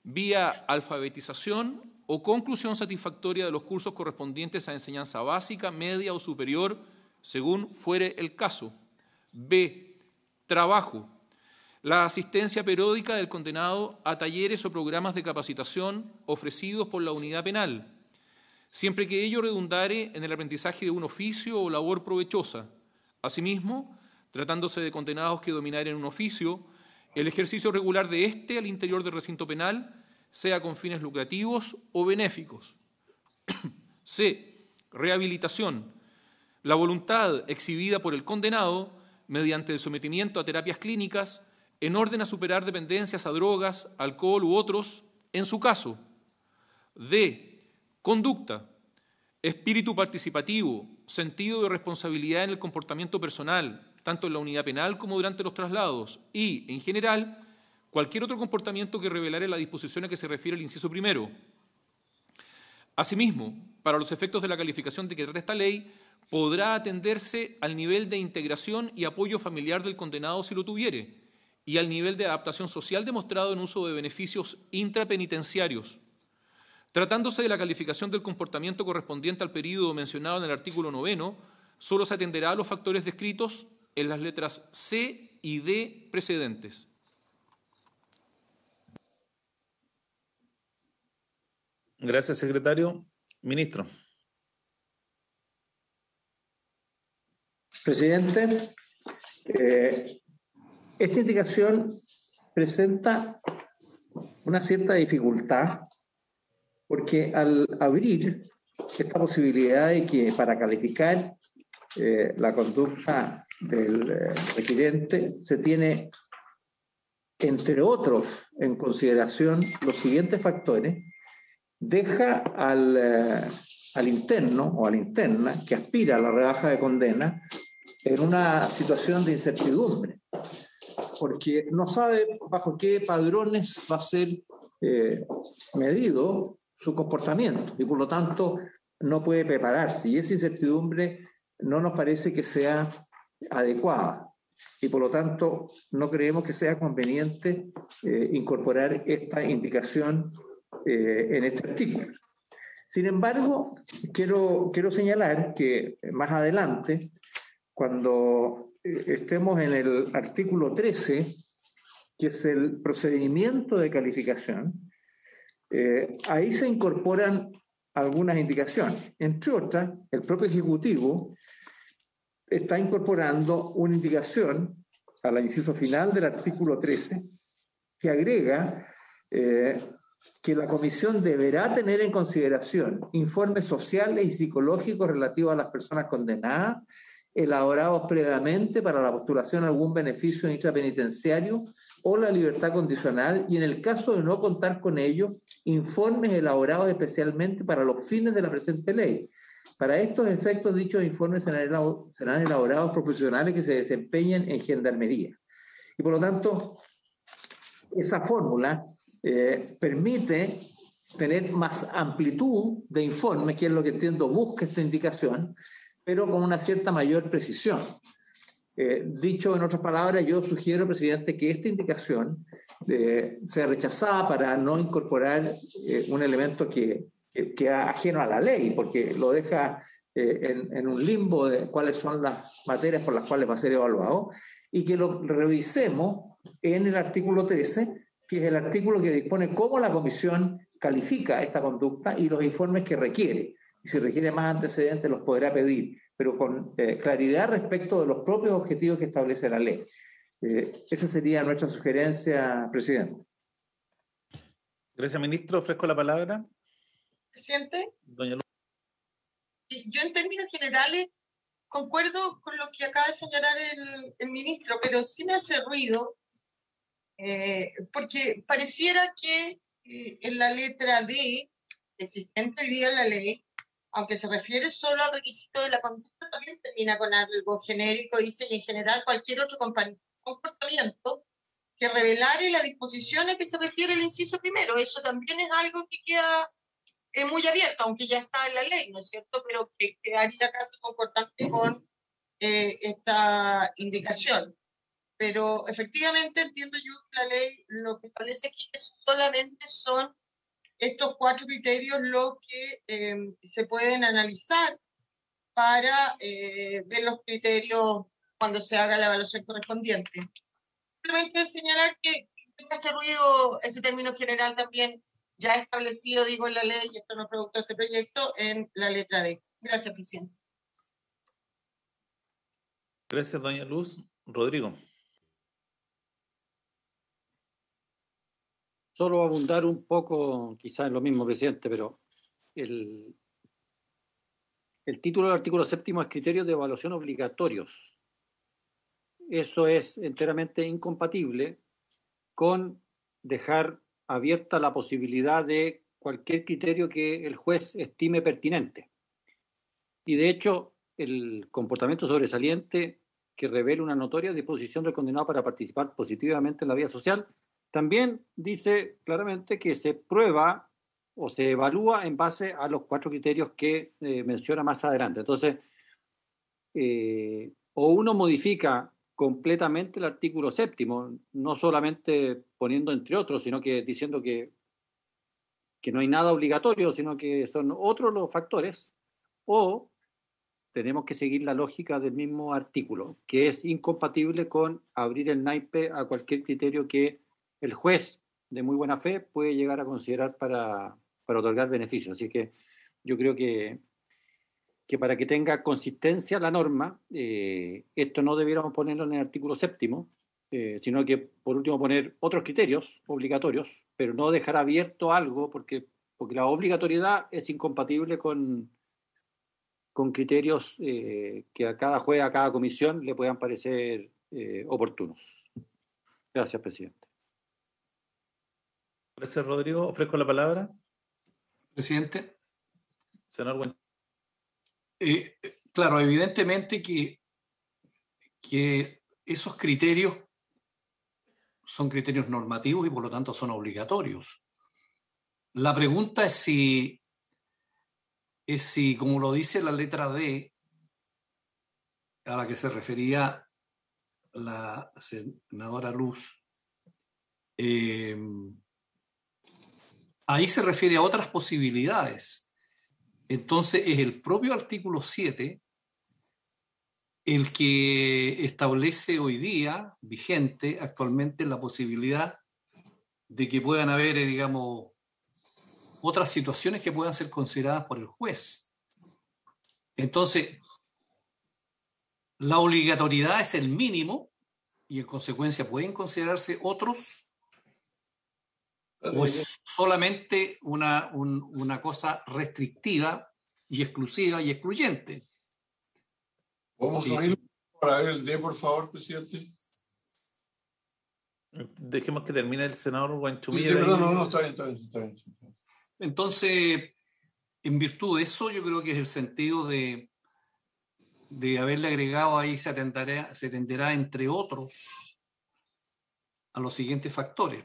vía alfabetización o conclusión satisfactoria de los cursos correspondientes a enseñanza básica, media o superior, según fuere el caso. B. Trabajo. La asistencia periódica del condenado a talleres o programas de capacitación ofrecidos por la unidad penal, siempre que ello redundare en el aprendizaje de un oficio o labor provechosa. Asimismo, tratándose de condenados que dominaren un oficio, el ejercicio regular de éste al interior del recinto penal, sea con fines lucrativos o benéficos. C. Rehabilitación. La voluntad exhibida por el condenado mediante el sometimiento a terapias clínicas en orden a superar dependencias a drogas, alcohol u otros, en su caso. D. Conducta. Espíritu participativo, sentido de responsabilidad en el comportamiento personal, tanto en la unidad penal como durante los traslados, y, en general, cualquier otro comportamiento que revelare la disposición a que se refiere el inciso primero. Asimismo, para los efectos de la calificación de que trata esta ley, podrá atenderse al nivel de integración y apoyo familiar del condenado si lo tuviere, y al nivel de adaptación social demostrado en uso de beneficios intrapenitenciarios. Tratándose de la calificación del comportamiento correspondiente al período mencionado en el artículo 9, solo se atenderá a los factores descritos en las letras C y D precedentes. Gracias, secretario. Ministro. Presidente, esta indicación presenta una cierta dificultad porque al abrir esta posibilidad de que para calificar la conducta del requirente se tiene, entre otros, en consideración los siguientes factores, deja al interno o a la interna que aspira a la rebaja de condena en una situación de incertidumbre, porque no sabe bajo qué padrones va a ser medido su comportamiento y por lo tanto no puede prepararse, y esa incertidumbre no nos parece que sea adecuada y por lo tanto no creemos que sea conveniente incorporar esta indicación en este artículo. Sin embargo, quiero señalar que más adelante, cuando estemos en el artículo 13, que es el procedimiento de calificación, ahí se incorporan algunas indicaciones. Entre otras, el propio Ejecutivo está incorporando una indicación al inciso final del artículo 13 que agrega que la comisión deberá tener en consideración informes sociales y psicológicos relativos a las personas condenadas, elaborados previamente para la postulación a algún beneficio intrapenitenciario o la libertad condicional, y en el caso de no contar con ello, informes elaborados especialmente para los fines de la presente ley. Para estos efectos, dichos informes serán elaborados por profesionales que se desempeñen en gendarmería. Y por lo tanto, esa fórmula permite tener más amplitud de informes, que es lo que entiendo busca esta indicación, pero con una cierta mayor precisión. Dicho en otras palabras, yo sugiero, presidente, que esta indicación sea rechazada para no incorporar un elemento que ajeno a la ley, porque lo deja en un limbo de cuáles son las materias por las cuales va a ser evaluado, y que lo revisemos en el artículo 13, que es el artículo que dispone cómo la comisión califica esta conducta y los informes que requiere. Y si requiere más antecedentes, los podrá pedir, pero con claridad respecto de los propios objetivos que establece la ley. Esa sería nuestra sugerencia, presidente. Gracias, ministro. Ofrezco la palabra. Presidente. Doña Luz. Yo en términos generales concuerdo con lo que acaba de señalar el ministro, pero sí me hace ruido porque pareciera que en la letra D, existente hoy día en la ley, aunque se refiere solo al requisito de la conducta, también termina con algo genérico, dice, y en general cualquier otro comportamiento que revelare la disposición a que se refiere el inciso primero. Eso también es algo que queda muy abierto, aunque ya está en la ley, ¿no es cierto? Pero que quedaría casi concordante con esta indicación. Pero efectivamente entiendo yo que la ley lo que establece aquí es solamente son estos 4 criterios lo que se pueden analizar para ver los criterios cuando se haga la evaluación correspondiente. Simplemente señalar que me hace ruido ese término general también ya establecido, digo, en la ley, y esto no es producto de este proyecto, en la letra D. Gracias, presidente. Gracias, doña Luz. Rodrigo. Solo abundar un poco, quizás en lo mismo, presidente, pero el título del artículo 7 es criterios de evaluación obligatorios. Eso es enteramente incompatible con dejar abierta la posibilidad de cualquier criterio que el juez estime pertinente. Y de hecho, el comportamiento sobresaliente que revela una notoria disposición del condenado para participar positivamente en la vida social, también dice claramente que se prueba o se evalúa en base a los 4 criterios que menciona más adelante. Entonces, o uno modifica completamente el artículo 7, no solamente poniendo entre otros, sino que diciendo que no hay nada obligatorio, sino que son otros los factores, o tenemos que seguir la lógica del mismo artículo, que es incompatible con abrir el naipe a cualquier criterio que el juez de muy buena fe puede llegar a considerar para otorgar beneficios. Así que yo creo que para que tenga consistencia la norma, esto no debiéramos ponerlo en el artículo 7, sino que por último poner otros criterios obligatorios, pero no dejar abierto algo porque la obligatoriedad es incompatible con criterios que a cada juez, a cada comisión le puedan parecer oportunos. Gracias, presidente. Gracias, Rodrigo. Ofrezco la palabra. Presidente. Senador Buenchumilla. Claro, evidentemente que esos criterios son criterios normativos y por lo tanto son obligatorios. La pregunta es si, como lo dice la letra D, a la que se refería la senadora Luz, ahí se refiere a otras posibilidades. Entonces es el propio artículo 7 el que establece hoy día, vigente actualmente, la posibilidad de que puedan haber, digamos, otras situaciones que puedan ser consideradas por el juez. Entonces, la obligatoriedad es el mínimo y en consecuencia pueden considerarse otros, o es solamente una cosa restrictiva y exclusiva y excluyente. ¿Vamos a oír para ver el D, por favor, presidente? Dejemos que termine el senador Buenchumilla. Sí, perdón, no, está bien. Entonces, en virtud de eso, yo creo que es el sentido de haberle agregado ahí, se atenderá, entre otros, a los siguientes factores.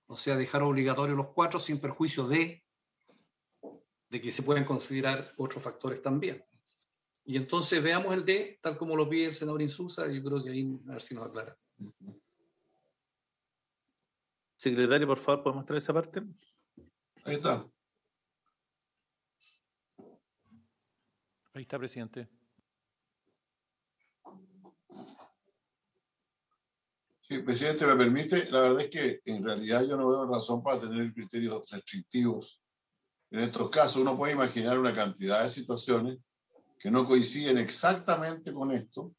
O sea, dejar obligatorios los 4 sin perjuicio de que se puedan considerar otros factores también. Y entonces veamos el D, tal como lo pide el senador Insulza, yo creo que ahí a ver si nos aclara. Secretario, por favor, ¿puede mostrar esa parte? Ahí está. Ahí está, presidente. Sí, presidente, me permite, la verdad es que en realidad yo no veo razón para tener criterios restrictivos. En estos casos uno puede imaginar una cantidad de situaciones que no coinciden exactamente con esto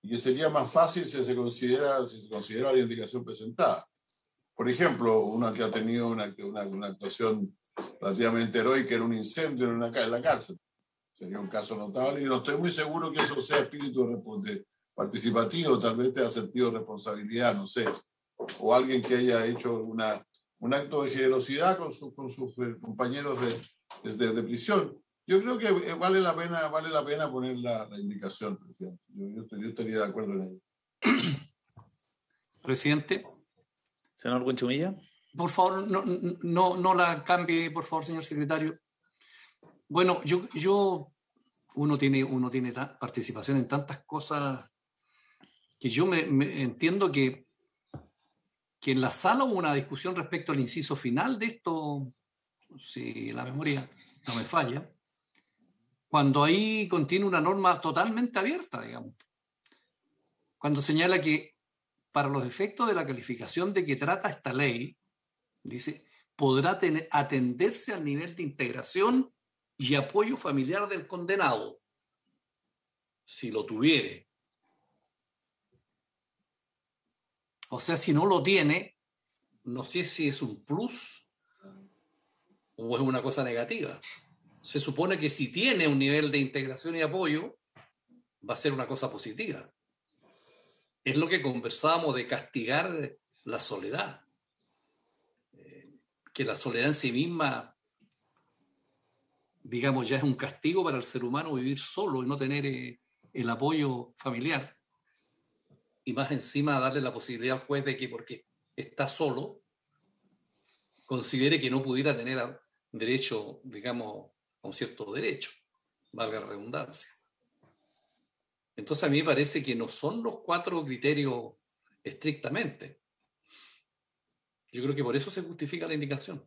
y que sería más fácil si se considera la indicación presentada. Por ejemplo, una que ha tenido una actuación relativamente heroica en un incendio en la cárcel. Sería un caso notable y no estoy muy seguro que eso sea espíritu participativo, tal vez tenga sentido de responsabilidad, no sé. O alguien que haya hecho un acto de generosidad con sus compañeros de prisión. Yo creo que vale la pena poner la indicación, presidente. Yo estaría de acuerdo en ello. Presidente. Senador Buenchumilla. Por favor, no la cambie, por favor, señor secretario. Bueno, uno tiene participación en tantas cosas que yo me entiendo que en la sala hubo una discusión respecto al inciso final de esto, si la memoria no me falla, cuando ahí contiene una norma totalmente abierta, digamos. Cuando señala que para los efectos de la calificación de que trata esta ley, dice, podrá atenderse al nivel de integración y apoyo familiar del condenado, si lo tuviere. O sea, si no lo tiene, no sé si es un plus o es una cosa negativa. se supone que si tiene un nivel de integración y apoyo, va a ser una cosa positiva. Es lo que conversábamos de castigar la soledad. Que la soledad en sí misma, digamos, ya es un castigo para el ser humano vivir solo y no tener el apoyo familiar. Y más encima darle la posibilidad al juez de que porque está solo, considere que no pudiera tener derecho, digamos, a un cierto derecho, valga la redundancia. Entonces a mí me parece que no son los 4 criterios estrictamente. Yo creo que por eso se justifica la indicación.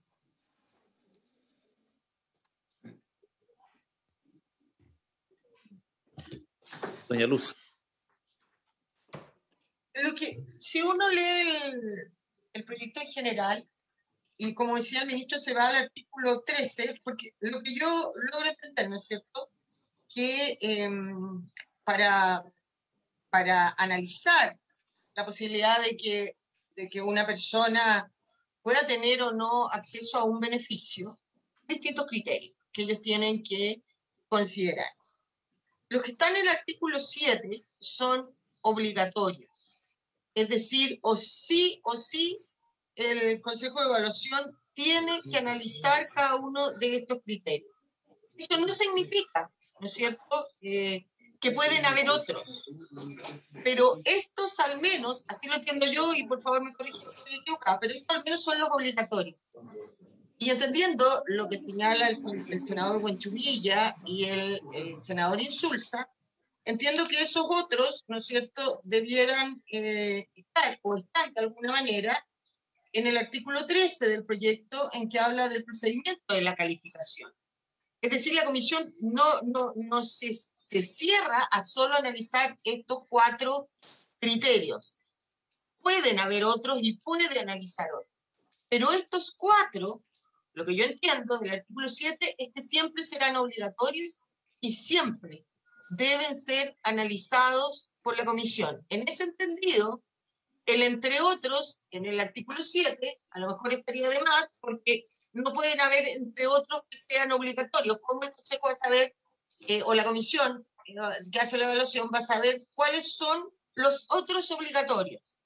Doña Luz. Si uno lee el proyecto en general, y como decía el ministro, se va al artículo 13, porque lo que yo logro entender, ¿no es cierto?, que para analizar la posibilidad de que una persona pueda tener o no acceso a un beneficio, distintos criterios que ellos tienen que considerar. Los que están en el artículo 7 son obligatorios, es decir, o sí el Consejo de Evaluación tiene que analizar cada uno de estos criterios. Eso no significa, ¿no es cierto?, que pueden haber otros, pero estos al menos, así lo entiendo yo, y por favor me corrige si estoy equivocada, pero estos al menos son los obligatorios. Y entendiendo lo que señala el senador Buenchumilla y el senador Insulza, entiendo que esos otros, ¿no es cierto?, debieran estar o están de alguna manera en el artículo 13 del proyecto, en que habla del procedimiento de la calificación. Es decir, la comisión no se cierra a solo analizar estos 4 criterios. Pueden haber otros y puede analizar otros. Pero estos 4, lo que yo entiendo del artículo 7 es que siempre serán obligatorios y siempre deben ser analizados por la comisión. En ese entendido, el entre otros, en el artículo 7, a lo mejor estaría de más, porque no pueden haber entre otros que sean obligatorios. ¿Cómo el Consejo va a saber, o la comisión que hace la evaluación va a saber cuáles son los otros obligatorios?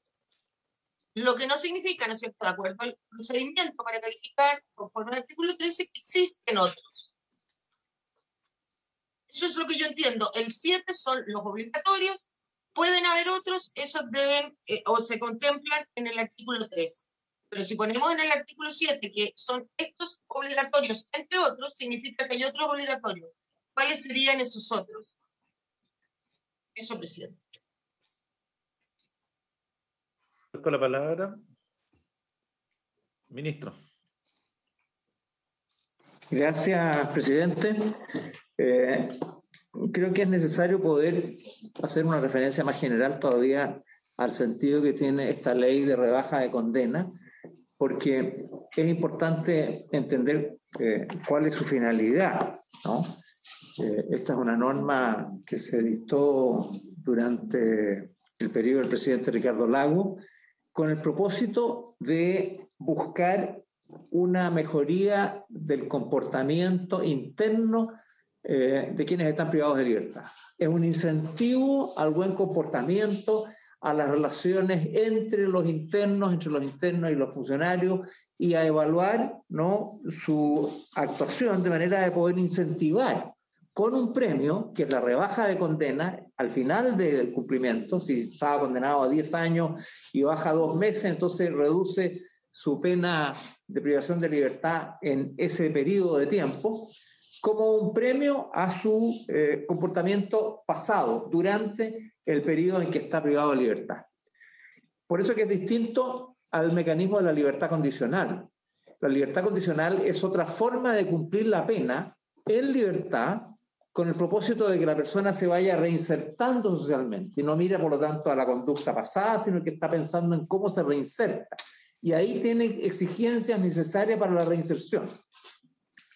Lo que no significa, ¿no es cierto?, de acuerdo al procedimiento para calificar, conforme al artículo 13, que existen otros. Eso es lo que yo entiendo. El 7 son los obligatorios, pueden haber otros, esos deben o se contemplan en el artículo 3. Pero si ponemos en el artículo 7 que son estos obligatorios, entre otros, significa que hay otros obligatorios. ¿Cuáles serían esos otros? Eso, presidente. Con la palabra, ministro. Gracias, presidente. Creo que es necesario poder hacer una referencia más general todavía al sentido que tiene esta ley de rebaja de condena, porque es importante entender cuál es su finalidad, ¿no? Esta es una norma que se dictó durante el periodo del presidente Ricardo Lagos con el propósito de buscar una mejoría del comportamiento interno de quienes están privados de libertad. Es un incentivo al buen comportamiento, a las relaciones entre los internos y los funcionarios, y a evaluar, ¿no?, su actuación de manera de poder incentivar con un premio, que es la rebaja de condena al final del cumplimiento. Si estaba condenado a 10 años y baja 2 meses, entonces reduce su pena de privación de libertad en ese periodo de tiempo, como un premio a su comportamiento pasado durante el periodo en que está privado de libertad. Por eso que es distinto al mecanismo de la libertad condicional. La libertad condicional es otra forma de cumplir la pena en libertad con el propósito de que la persona se vaya reinsertando socialmente y no mira, por lo tanto, a la conducta pasada, sino que está pensando en cómo se reinserta. Y ahí tiene exigencias necesarias para la reinserción.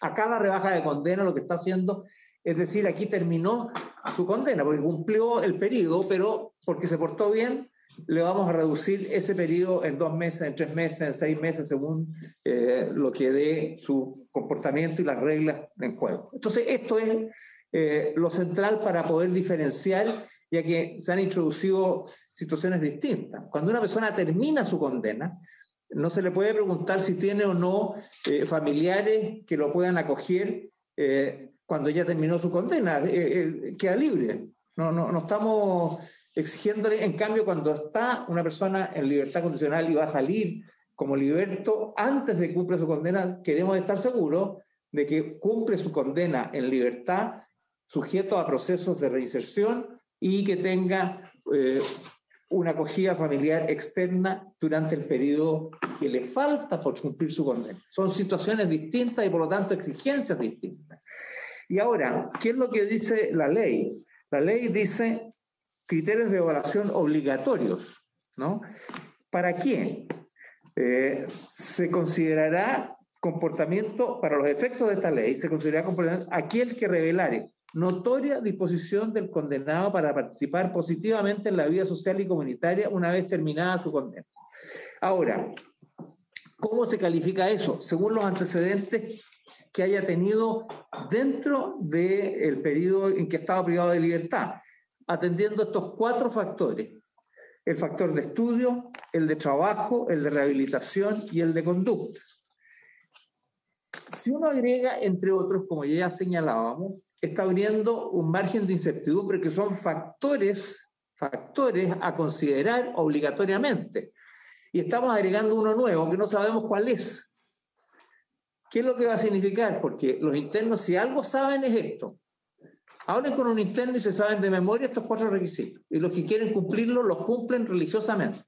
Acá la rebaja de condena lo que está haciendo es decir, aquí terminó su condena, porque cumplió el periodo, pero porque se portó bien, le vamos a reducir ese periodo en 2 meses, en 3 meses, en 6 meses, según lo que dé su comportamiento y las reglas en juego. Entonces, esto es lo central para poder diferenciar, ya que se han introducido situaciones distintas. Cuando una persona termina su condena, no se le puede preguntar si tiene o no familiares que lo puedan acoger cuando ya terminó su condena. Queda libre. No estamos exigiéndole. En cambio, cuando está una persona en libertad condicional y va a salir como liberto antes de que cumpla su condena, queremos estar seguros de que cumple su condena en libertad, sujeto a procesos de reinserción y que tenga una acogida familiar externa durante el periodo que le falta por cumplir su condena. Son situaciones distintas y por lo tanto exigencias distintas. Y ahora, ¿qué es lo que dice la ley? La ley dice criterios de evaluación obligatorios, ¿no? ¿Para quién? Se considerará comportamiento, para los efectos de esta ley, se considerará comportamiento aquel que revelare notoria disposición del condenado para participar positivamente en la vida social y comunitaria una vez terminada su condena. Ahora, ¿cómo se califica eso? Según los antecedentes que haya tenido dentro del periodo en que estaba privado de libertad, atendiendo estos 4 factores: el factor de estudio, el de trabajo, el de rehabilitación y el de conducta. Si uno agrega, entre otros, como ya señalábamos, está abriendo un margen de incertidumbre que son factores a considerar obligatoriamente. Y estamos agregando uno nuevo que no sabemos cuál es. ¿Qué es lo que va a significar? Porque los internos, si algo saben, es esto. Hablen con un interno y se saben de memoria estos 4 requisitos. Y los que quieren cumplirlos, los cumplen religiosamente.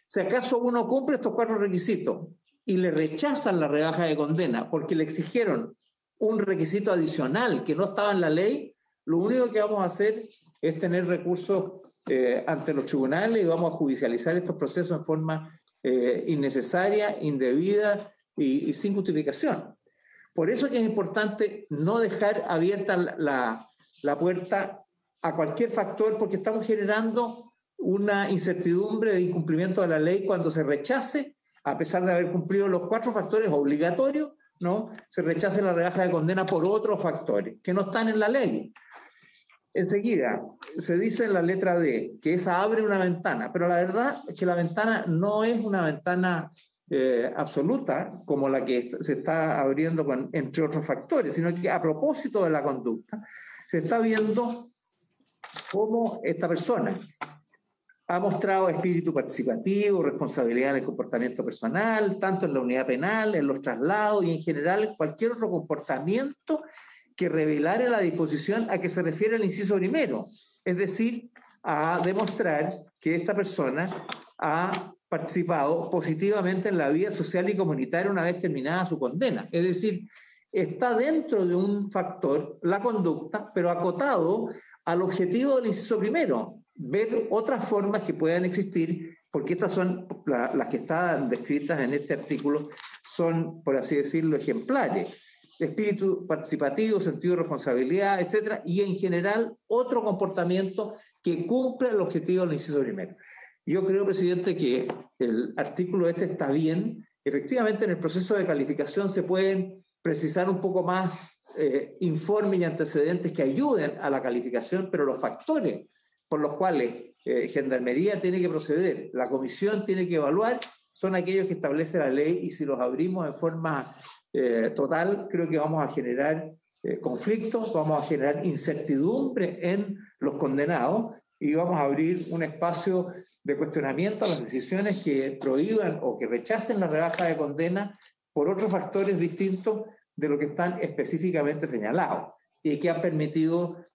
Si acaso uno cumple estos 4 requisitos y le rechazan la rebaja de condena porque le exigieron un requisito adicional que no estaba en la ley, lo único que vamos a hacer es tener recursos ante los tribunales y vamos a judicializar estos procesos en forma innecesaria, indebida y sin justificación. Por eso que es importante no dejar abierta la puerta a cualquier factor, porque estamos generando una incertidumbre de incumplimiento de la ley cuando se rechace, a pesar de haber cumplido los 4 factores obligatorios, ¿no? Se rechace la rebaja de condena por otros factores que no están en la ley. Enseguida, se dice en la letra D que esa abre una ventana, pero la verdad es que la ventana no es una ventana absoluta como la que se está abriendo entre otros factores, sino que a propósito de la conducta, se está viendo cómo esta persona ha mostrado espíritu participativo, responsabilidad en el comportamiento personal, tanto en la unidad penal, en los traslados y en general cualquier otro comportamiento que revelare la disposición a que se refiere el inciso primero, es decir, a demostrar que esta persona ha participado positivamente en la vida social y comunitaria una vez terminada su condena. Es decir, está dentro de un factor, la conducta, pero acotado al objetivo del inciso primero, ver otras formas que puedan existir, porque estas son las que están descritas en este artículo, son, por así decirlo, ejemplares. Espíritu participativo, sentido de responsabilidad, etcétera, y en general otro comportamiento que cumple el objetivo del inciso primero. Yo creo, presidente, que el artículo este está bien. Efectivamente, en el proceso de calificación se pueden precisar un poco más informes y antecedentes que ayuden a la calificación, pero los factores por los cuales Gendarmería tiene que proceder, la comisión tiene que evaluar, son aquellos que establece la ley, y si los abrimos en forma total, creo que vamos a generar conflictos, vamos a generar incertidumbre en los condenados y vamos a abrir un espacio de cuestionamiento a las decisiones que prohíban o que rechacen la rebaja de condena por otros factores distintos de lo que están específicamente señalados y que han permitido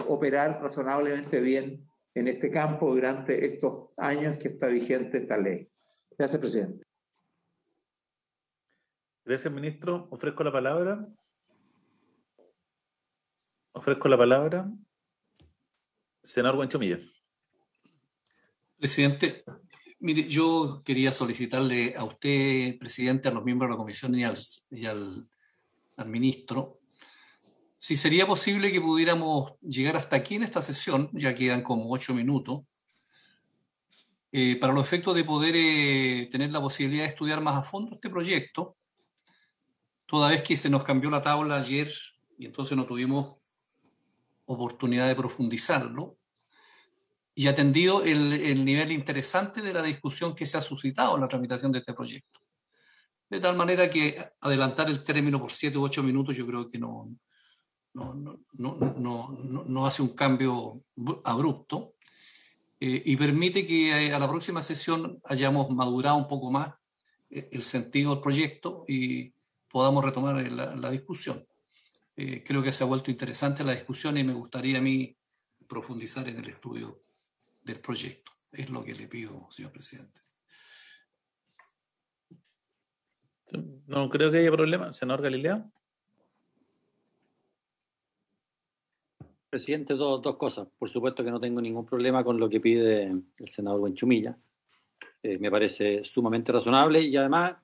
operar razonablemente bien en este campo durante estos años que está vigente esta ley. Gracias, presidente. Gracias, ministro. Ofrezco la palabra. Senador Buenchumilla. Presidente, mire, yo quería solicitarle a usted, presidente, a los miembros de la comisión y al ministro, si sería posible que pudiéramos llegar hasta aquí en esta sesión, ya quedan como 8 minutos, para los efectos de poder tener la posibilidad de estudiar más a fondo este proyecto, toda vez que se nos cambió la tabla ayer y entonces no tuvimos oportunidad de profundizarlo, y atendido el nivel interesante de la discusión que se ha suscitado en la tramitación de este proyecto. De tal manera que adelantar el término por 7 u 8 minutos yo creo que no hace un cambio abrupto, y permite que a la próxima sesión hayamos madurado un poco más el sentido del proyecto y podamos retomar la discusión. Creo que se ha vuelto interesante la discusión y me gustaría a mí profundizar en el estudio del proyecto. Es lo que le pido, señor presidente. No creo que haya problema. Senador Galilea. Presidente, dos cosas. Por supuesto que no tengo ningún problema con lo que pide el senador Buenchumilla. Me parece sumamente razonable y además,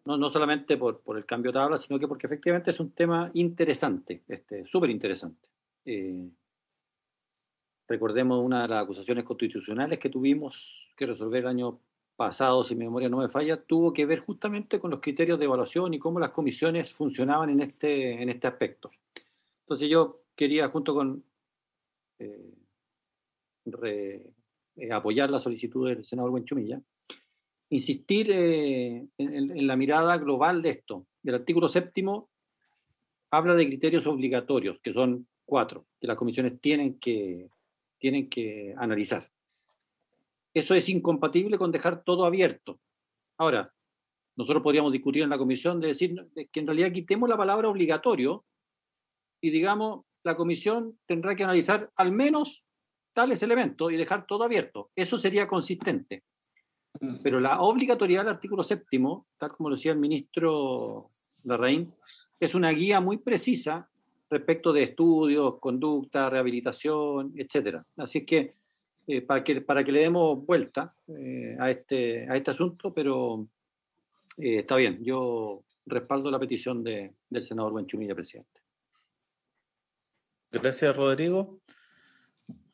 no solamente por el cambio de tabla, sino que porque efectivamente es un tema interesante, súper interesante. Recordemos una de las acusaciones constitucionales que tuvimos que resolver el año pasado, si mi memoria no me falla, tuvo que ver justamente con los criterios de evaluación y cómo las comisiones funcionaban en este aspecto. Entonces yo quería, junto con apoyar la solicitud del senador Buenchumilla, insistir en la mirada global de esto. El artículo 7º habla de criterios obligatorios, que son 4, que las comisiones tienen que analizar. Eso es incompatible con dejar todo abierto. Ahora, nosotros podríamos discutir en la comisión de decir que en realidad quitemos la palabra obligatorio y digamos, la comisión tendrá que analizar al menos tales elementos y dejar todo abierto. Eso sería consistente. Pero la obligatoriedad del artículo 7º, tal como lo decía el ministro Larraín, es una guía muy precisa respecto de estudios, conducta, rehabilitación, etcétera. Así es que para que le demos vuelta a este asunto, pero está bien. Yo respaldo la petición del senador Buenchumilla, presidente. Gracias, Rodrigo.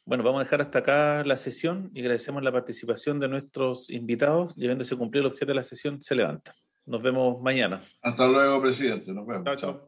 Bueno, vamos a dejar hasta acá la sesión y agradecemos la participación de nuestros invitados. Y habiéndose cumplido el objeto de la sesión, se levanta. Nos vemos mañana. Hasta luego, presidente. Nos vemos. Chao.